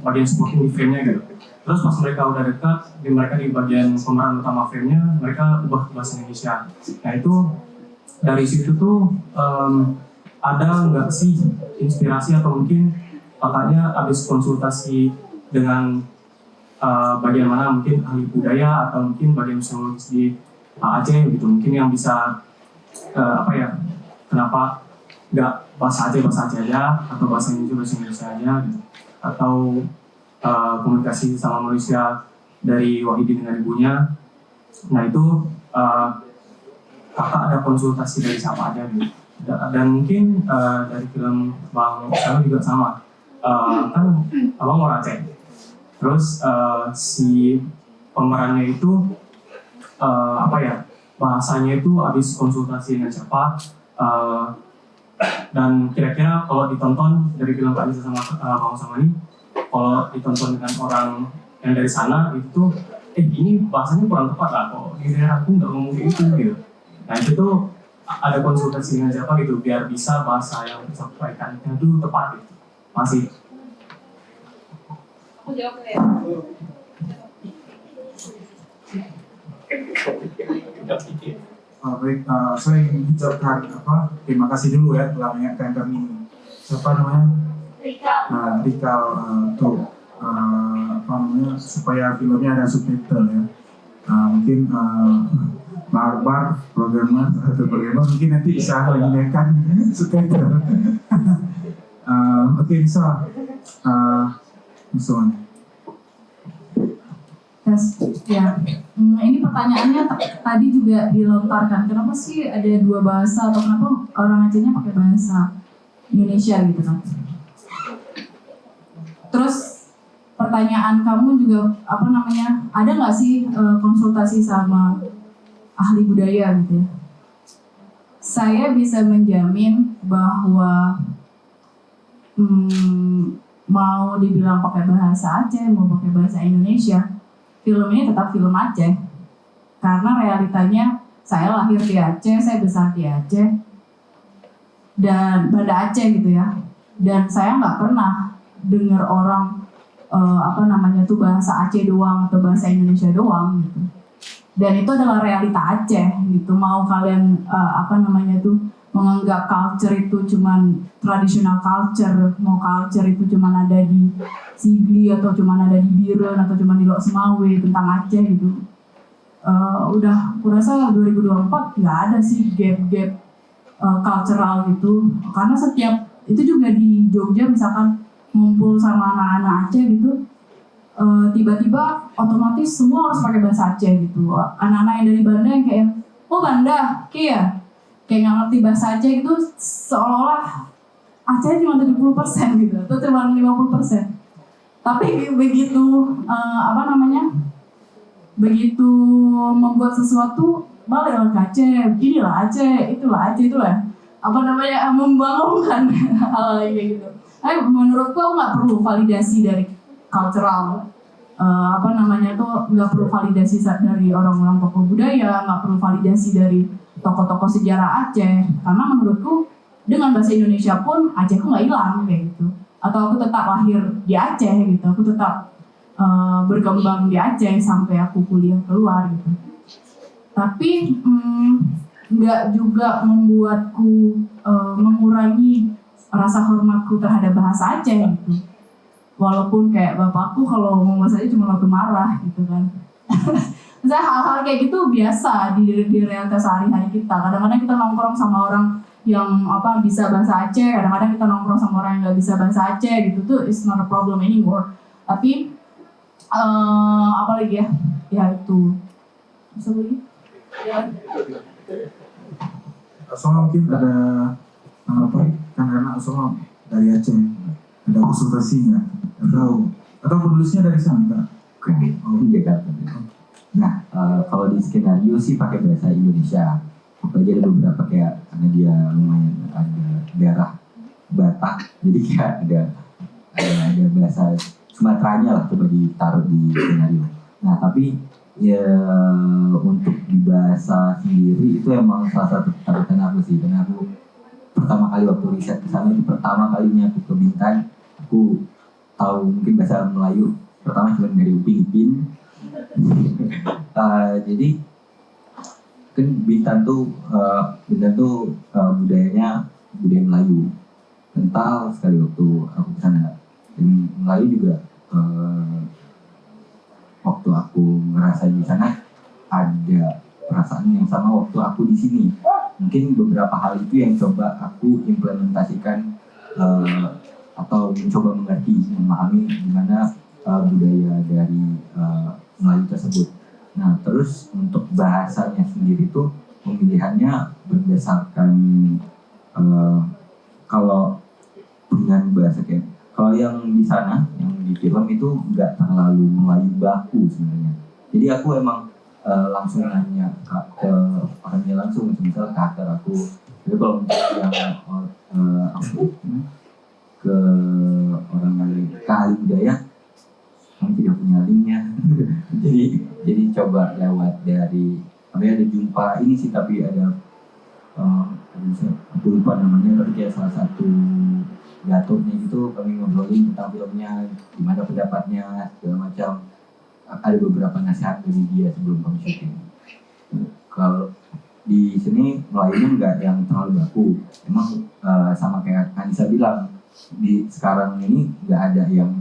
Speaker 9: bagian supporting di frame-nya gitu. Terus pas mereka udah dekat, mereka di bagian pemeran utama frame-nya, mereka ubah ke bahasa Indonesia. Nah itu dari situ tuh ada nggak sih inspirasi atau mungkin kakaknya habis konsultasi dengan bagian mana mungkin ahli budaya atau mungkin bagian psikologis di Aceh gitu, mungkin yang bisa kenapa nggak bahasa Aceh aja atau bahasa Indonesia aja gitu, atau komunikasi sama manusia dari Wahidi dengan ibunya. Nah itu kakak ada konsultasi dari siapa aja gitu. Dan mungkin dari film Bang Sel juga sama, kan abang orang Aceh. Terus si pemerannya itu bahasanya itu habis konsultasi dengan siapa, dan kira-kira kalau ditonton dari film Kak Anissa sama Bang Sama ini, kalau ditonton dengan orang yang dari sana itu ini bahasanya kurang tepat lah, kok di daerah aku nggak ngomong kayak gitu. Nah itu tuh ada konsultasi dengan siapa gitu biar bisa bahasa yang disampaikan itu tepat gitu. Masih.
Speaker 3: Aku jawab ya.
Speaker 2: Baik, saya ingin ucapkan terima kasih dulu ya telah mengingatkan kami Rikal untuk supaya filmnya ada subtitle ya. Mungkin Pak Akbar, programmer mungkin nanti bisa menyediakan subtitle. Oke, bisa.
Speaker 3: Tes, ya. Ini pertanyaannya tadi juga dilontarkan. Kenapa sih ada dua bahasa atau kenapa orang Acehnya pakai bahasa Indonesia gitu kan? Terus pertanyaan kamu juga ada nggak sih konsultasi sama ahli budaya gitu ya? Saya bisa menjamin bahwa mau dibilang pakai bahasa Aceh, mau pakai bahasa Indonesia, film ini tetap film Aceh. Karena realitanya saya lahir di Aceh, saya besar di Aceh, dan Banda Aceh gitu ya. Dan saya nggak pernah dengar orang bahasa Aceh doang atau bahasa Indonesia doang gitu. Dan itu adalah realita Aceh gitu. Mau kalian menganggap culture itu cuman traditional culture, mau culture itu cuman ada di Sigli atau cuman ada di Biren atau cuman di Lok Semawe tentang Aceh gitu. Udah kurasa 2024 nggak ada sih gap-gap cultural gitu. Karena setiap itu juga di Jogja misalkan ngumpul sama anak-anak Aceh gitu, tiba-tiba otomatis semua harus pakai bahasa Aceh gitu. Anak-anak yang dari Banda yang kayak, oh Banda, kayak nggak ngerti bahasa Aceh gitu, seolah-olah Aceh cuma 70% gitu, atau cuma 50%. Tapi begitu begitu membuat sesuatu, balik ke Aceh, inilah Aceh, itulah Aceh, itulah membangunkan hal kayak gitu. Menurutku aku nggak perlu validasi dari cultural, nggak perlu validasi dari orang-orang tokoh budaya, nggak perlu validasi dari tokoh-tokoh sejarah Aceh, karena menurutku dengan bahasa Indonesia pun Acehku nggak hilang kayak gitu, atau aku tetap lahir di Aceh gitu, aku tetap berkembang di Aceh sampai aku kuliah keluar gitu. tapi nggak juga membuatku mengurangi rasa hormatku terhadap bahasa Aceh gitu. Walaupun kayak bapakku kalau ngomong bahasa Aceh cuma waktu marah gitu kan. Misalnya hal-hal kayak gitu biasa di realitas sehari-hari kita. Kadang-kadang kita nongkrong sama orang yang bisa bahasa Aceh, kadang-kadang kita nongkrong sama orang yang nggak bisa bahasa Aceh gitu tuh it's not a problem anymore. Tapi apa lagi ya? Ya itu. Bisa lagi? Ya.
Speaker 2: Asoma mungkin ada kan karena Asoma dari Aceh, ada konsultasi nggak? Atau penulisnya dari sana nggak?
Speaker 1: Jakarta. Nah, kalau di skenario sih pakai bahasa Indonesia. Apalagi ada beberapa kayak karena dia lumayan ada daerah Batak, jadi kayak ada bahasa Sumateranya lah coba ditaruh di skenario. Nah, tapi ya untuk di bahasa sendiri itu emang salah satu ketakutan aku sih, karena aku pertama kali waktu riset ke sana itu pertama kalinya aku ke Bintan, aku tahu mungkin bahasa Melayu pertama cuma dari Upin Ipin. Jadi kan Bintan tuh budayanya budaya Melayu kental sekali waktu aku ke sana, dan Melayu juga waktu aku ngerasain di sana ada perasaan yang sama waktu aku di sini. Mungkin beberapa hal itu yang coba aku implementasikan atau mencoba mengerti, memahami gimana budaya dari Melayu tersebut. Nah, terus untuk bahasanya sendiri tuh pemilihannya berdasarkan kalau dengan bahasa kayak kalau yang di sana yang di film itu nggak terlalu Melayu baku sebenarnya. Jadi aku emang langsung nanya ke orangnya langsung, misal karakter aku. Jadi kalau yang aku ke orang ke ahli budaya, kamu tidak punya linknya. jadi coba lewat dari ada jumpa ini sih, tapi ada aku lupa namanya, tapi kayak salah satu Gatot-nya gitu, kami ngobrolin tentang filmnya, gimana pendapatnya, segala macam. Ada beberapa nasihat dari dia sebelum kami syuting. Kalau di sini Melayunya nggak yang terlalu baku, emang sama kayak Anissa bilang, di sekarang ini nggak ada yang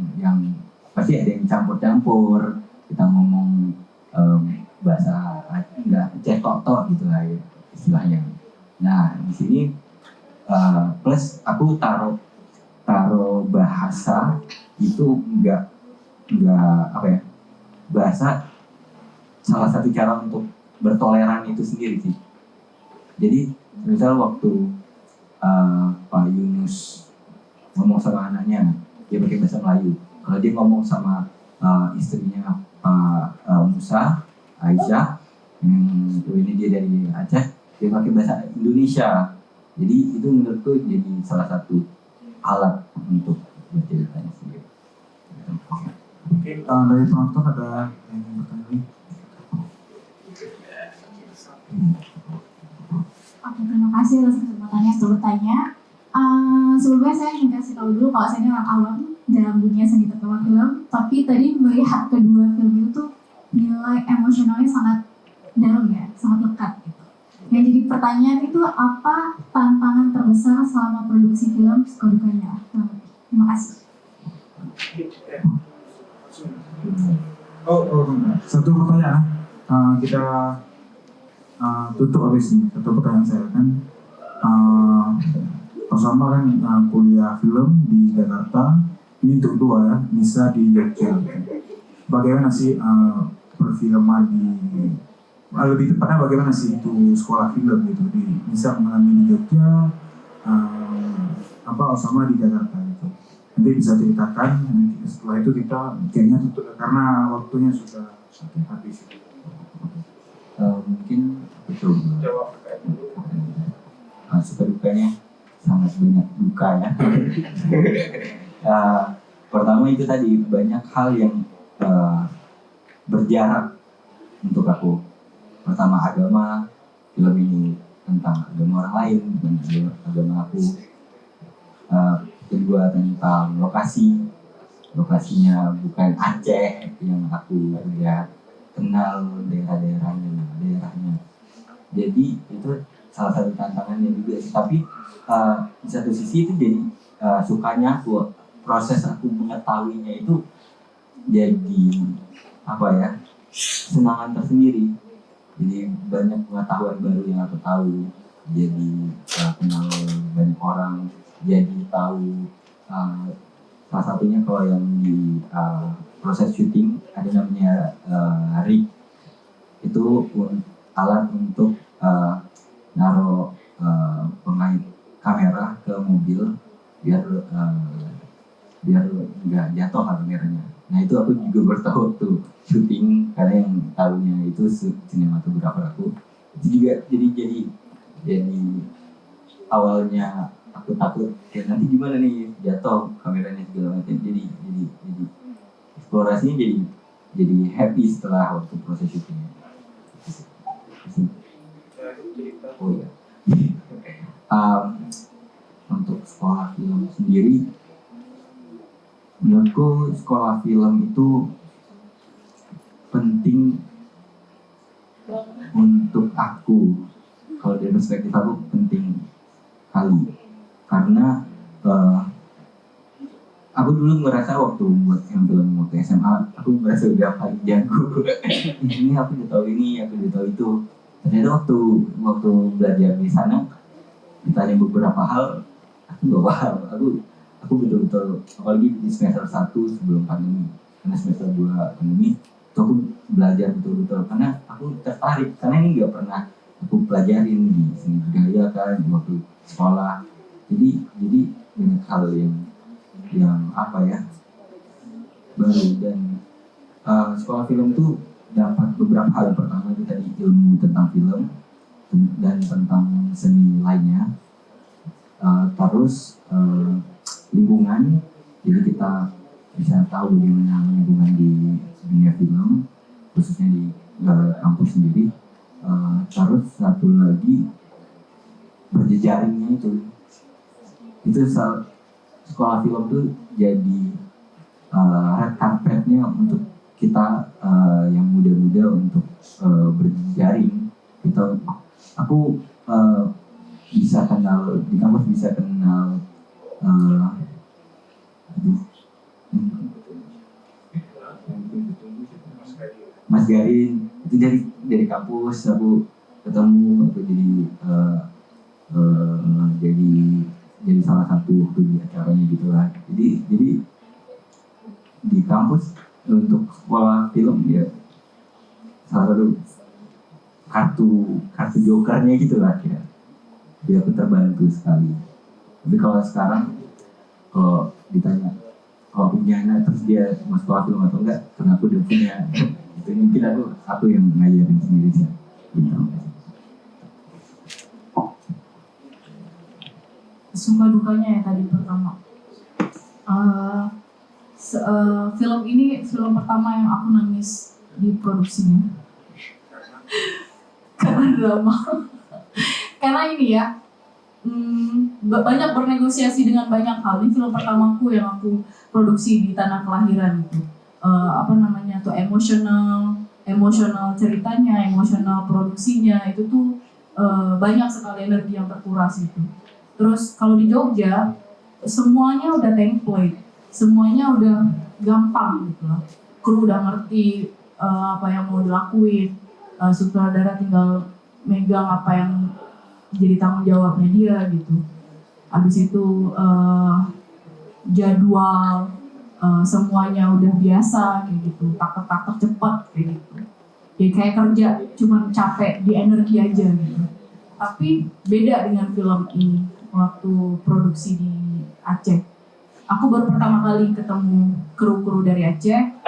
Speaker 1: pasti ada yang campur-campur. Kita ngomong bahasa nggak cetok-tok gitu lah ya, istilahnya. Nah di sini plus aku taruh bahasa itu nggak bahasa salah satu cara untuk bertoleran itu sendiri sih. Jadi misal waktu Pak Yunus ngomong sama anaknya dia pakai bahasa Melayu, kalau dia ngomong sama istrinya Pak Musa, Aisyah, ini dia dari Aceh, dia pakai bahasa Indonesia. Jadi itu menurutku jadi salah satu alat untuk berceritanya sendiri.
Speaker 2: Mungkin dari penonton ada yang bertanya lagi?
Speaker 7: Oke, terima kasih atas kesempatannya untuk bertanya. Sebelumnya saya ingin kasih tahu dulu kalau saya ini orang awam dalam dunia seni terutama film, tapi tadi melihat kedua film itu nilai emosionalnya sangat dalam ya, sangat lekat gitu. Yang jadi pertanyaan itu apa tantangan terbesar selama produksi film suka-dukanya? Terima kasih.
Speaker 2: Satu pertanyaan kita tutup habis ini. Satu pertanyaan saya kan Osama kan kuliah film di Jakarta, ini untuk dua ya, Nisa di Jogja. Bagaimana sih perfilman di lebih tepatnya bagaimana sih itu sekolah film gitu di Nisa mengalami di Jogja, Osama di Jakarta gitu. Nanti bisa ceritakan, nanti setelah itu kita kayaknya tutup karena waktunya sudah habis.
Speaker 1: Mungkin betul. Suka dukanya sangat banyak duka ya. Pertama itu tadi banyak hal yang berjarak untuk aku. Pertama agama, film ini tentang agama orang lain, bukan agama aku. Kedua tentang lokasinya bukan Aceh yang aku lihat. kenal daerahnya. Jadi itu salah satu tantangannya juga sih. Tapi di satu sisi itu jadi sukanya aku, proses aku mengetahuinya itu jadi apa ya, senangan tersendiri. Jadi banyak pengetahuan baru yang aku tahu, jadi kenal banyak orang, jadi tahu salah satunya kalau yang di proses syuting ada namanya rig, itu alat untuk naruh pengait kamera ke mobil biar nggak jatuh kameranya. Nah itu aku juga baru tahu waktu syuting, karena yang tahunya itu sinematografer aku. Itu juga jadi awalnya aku takut ya nanti gimana nih jatuh kameranya segala macam. Jadi eksplorasinya jadi happy setelah waktu proses syutingnya. Oh iya. Untuk sekolah film sendiri, menurutku sekolah film itu penting untuk aku. Kalau dari perspektif aku penting kali, karena aku dulu ngerasa waktu buat film waktu SMA aku merasa udah paling jago. Ini aku udah tahu ini, aku udah tahu itu. Ternyata waktu belajar di sana ditanya beberapa hal aku nggak paham. Aku betul-betul, apalagi di semester 1 sebelum pandemi, karena semester 2 pandemi itu aku belajar betul-betul karena aku tertarik, karena ini nggak pernah aku pelajarin di seni budaya kan di waktu sekolah. Jadi banyak hal yang apa ya, baru. Dan sekolah film itu dapat beberapa hal. Pertama itu tadi ilmu tentang film dan tentang seni lainnya. Terus lingkungan, jadi kita bisa tahu bagaimana lingkungan di dunia film, khususnya di kampus sendiri. Terus satu lagi berjejaringnya itu sekolah film tuh jadi red carpetnya untuk kita yang muda-muda untuk berjejaring. Aku bisa kenal di kampus, bisa kenal Mas Garin. Itu dari kampus aku ketemu, aku jadi salah satu waktu di acaranya gitu lah. Jadi di kampus untuk sekolah film ya salah satu kartu jokernya gitu lah ya. Jadi aku terbantu sekali. Tapi kalau sekarang kalau ditanya kalau punya anak terus dia mau sekolah film atau enggak, karena aku udah punya itu mungkin aku yang ngajarin sendiri sih gitu.
Speaker 3: Suka dukanya ya tadi pertama. Film ini film pertama yang aku nangis di produksinya. Karena drama. Karena ini ya, banyak bernegosiasi dengan banyak hal. Ini film pertamaku yang aku produksi di tanah kelahiran gitu. Tuh emosional ceritanya, emosional produksinya itu tuh banyak sekali energi yang terkuras itu. Terus kalau di Jogja semuanya udah template, semuanya udah gampang gitu loh. Kru udah ngerti apa yang mau dilakuin, sutradara tinggal megang apa yang jadi tanggung jawabnya dia gitu. Habis itu jadwal semuanya udah biasa kayak gitu, tak cepat kayak gitu. Jadi kayak kerja cuma capek di energi aja gitu. Tapi beda dengan film ini waktu produksi di Aceh. Aku baru pertama kali ketemu kru-kru dari Aceh,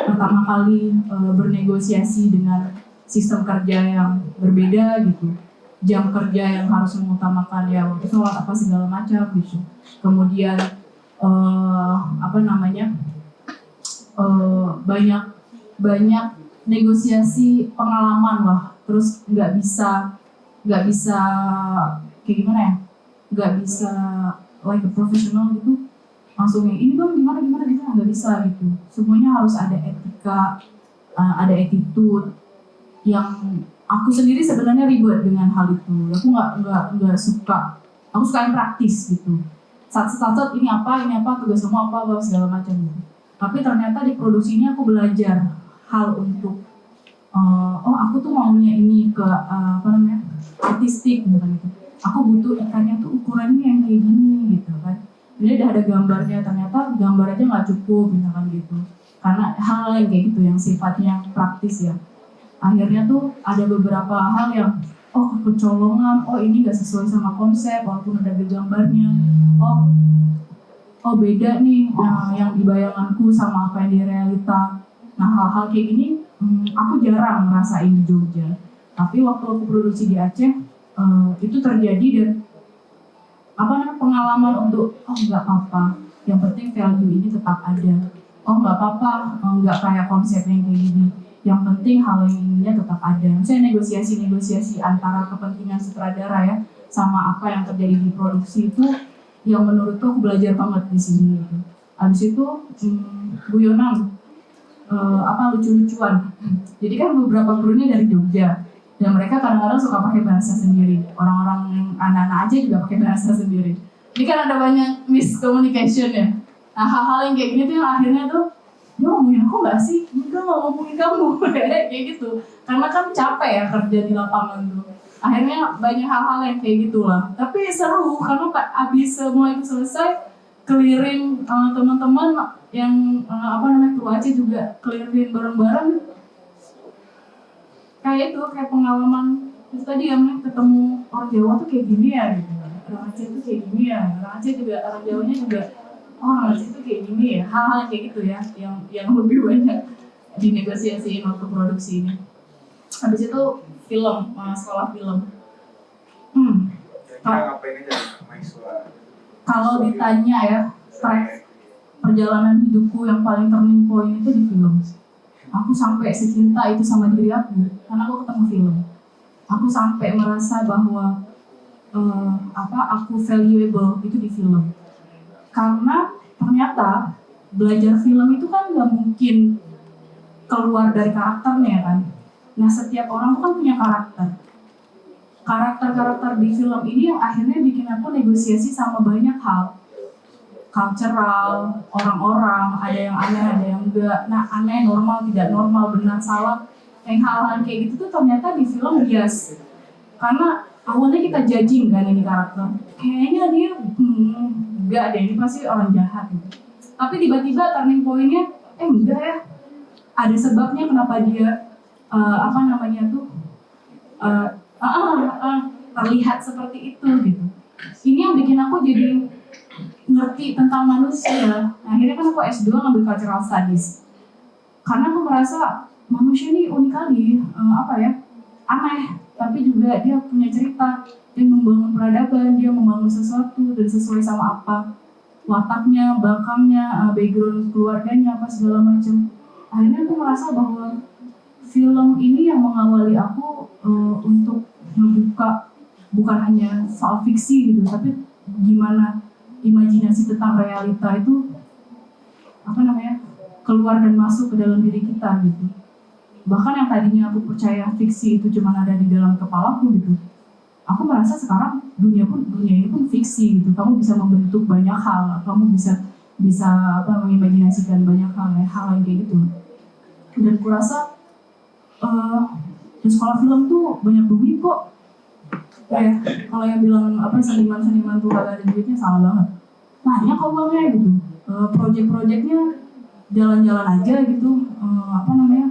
Speaker 3: pertama kali bernegosiasi dengan sistem kerja yang berbeda gitu, jam kerja yang harus mengutamakan ya waktu sholat apa segala macam gitu. Kemudian banyak negosiasi pengalaman lah. Terus nggak bisa kayak gimana ya? Nggak bisa like a professional gitu. Langsung ini dong gimana nggak bisa gitu. Semuanya harus ada etika ada attitude yang aku sendiri sebenarnya ribet dengan hal itu. Aku nggak suka. Aku suka yang praktis gitu. Sat ini apa, tugas kamu apa segala macam gitu. Tapi ternyata di produksi ini aku belajar hal untuk aku tuh maunya ini ke artistik gitu. Aku butuh ikannya tuh ukurannya yang kayak gini gitu kan. Ini udah ada gambarnya, ternyata gambar aja nggak cukup misalkan gitu. Karena hal yang kayak gitu yang sifatnya praktis ya. Akhirnya tuh ada beberapa hal yang kecolongan, ini nggak sesuai sama konsep walaupun udah ada gambarnya. Beda nih yang di bayanganku sama apa yang di realita. Nah hal-hal kayak gini aku jarang ngerasain di Jogja. Tapi waktu aku produksi di Aceh itu terjadi dan pengalaman untuk nggak apa-apa. Yang penting value ini tetap ada. Nggak apa-apa, nggak kayak konsep yang kayak gini. Yang penting hal yang ininya tetap ada. Misalnya negosiasi antara kepentingan sutradara ya sama apa yang terjadi di produksi itu yang menurutku aku belajar banget di sini. Gitu. Habis itu guyonan, lucu-lucuan. Jadi kan beberapa krunya dari Jogja dan mereka kadang-kadang suka pakai bahasa sendiri. Orang-orang yang anak-anak aja juga pakai bahasa sendiri. Ini kan ada banyak miscommunication ya. Nah hal-hal yang kayak gini tuh yang akhirnya tuh dia ngomongin aku gak sih? Enggak, gak ngomongin kamu. Kayak gitu. Karena kan capek ya kerja di lapangan tuh. Akhirnya banyak hal-hal yang kayak gitulah. Tapi seru karena abis semua itu selesai, clearing teman-teman yang kru Aceh juga clearing bareng-bareng. Kayak pengalaman itu tadi yang ketemu orang Jawa tuh kayak gini ya gitu. Orang Aceh tuh kayak gini ya. Orang Aceh juga, orang Jawanya juga orang Aceh tuh kayak gini ya. Hal-hal kayak gitu ya yang lebih banyak dinegosiasiin waktu produksi ini. Habis itu film, sekolah film. Kalau ditanya ya, track perjalanan hidupku yang paling turning point itu di film. Aku sampai secinta itu sama diri aku, karena aku ketemu film. Aku sampai merasa bahwa aku valuable itu di film. Karena ternyata belajar film itu kan nggak mungkin keluar dari karakternya kan. Nah setiap orang tuh kan punya karakter. Karakter-karakter di film ini yang akhirnya bikin aku negosiasi sama banyak hal. Cultural, orang-orang, ada yang aneh, ada yang enggak. Nah aneh, normal, tidak normal, benar, salah. Yang hal-hal kayak gitu tuh ternyata di film bias. Karena awalnya kita judging kan ini karakter. Kayaknya dia enggak deh, ini pasti orang jahat. Tapi tiba-tiba turning point-nya, enggak ya. Ada sebabnya kenapa dia terlihat seperti itu gitu. Ini yang bikin aku jadi ngerti tentang manusia. Nah, akhirnya kan aku S2 ngambil cultural studies. Karena aku merasa manusia ini unik kali, aneh, tapi juga dia punya cerita, dia membangun peradaban, dia membangun sesuatu dan sesuai sama apa wataknya, bakangnya, background keluarganya, apa segala macam. Akhirnya aku merasa bahwa film ini yang mengawali aku untuk membuka bukan hanya soal fiksi gitu, tapi gimana imajinasi tentang realita itu keluar dan masuk ke dalam diri kita gitu. Bahkan yang tadinya aku percaya fiksi itu cuma ada di dalam kepalaku gitu, aku merasa sekarang dunia ini pun fiksi gitu. Kamu bisa membentuk banyak hal, kamu bisa mengimajinasikan banyak hal yang kayak gitu. Dan kurasa di sekolah film tuh banyak duit kok. Kayak kalau yang bilang seniman tuh gak ada duitnya, salah banget. Banyak kok uangnya gitu. Project-projectnya jalan-jalan aja gitu.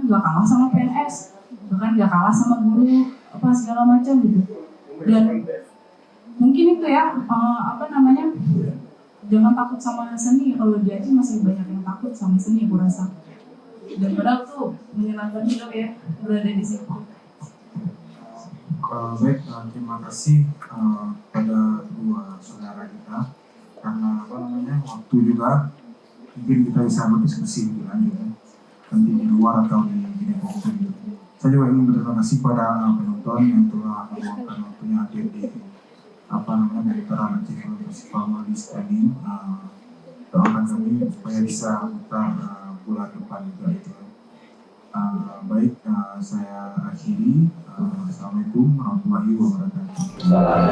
Speaker 3: Gak kalah sama PNS, bahkan gak kalah sama guru segala macam gitu. Dan mungkin itu ya jangan takut sama seni. Kalau di Aceh masih banyak yang takut sama seni, aku rasa. Dan padahal tuh menyenangkan juga ya berada di situ.
Speaker 2: Baik, terima kasih pada dua saudara kita karena waktu juga mungkin kita bisa berdiskusi lebih lanjut nanti di luar atau di Depok gitu. Saya juga ingin berterima kasih pada penonton yang telah meluangkan waktunya hadir di pemutaran Aceh Film Festival di streaming. Doakan kami supaya bisa putar bulan depan juga itu. Baik, saya akhiri. Assalamualaikum warahmatullahi wabarakatuh.
Speaker 1: Salam.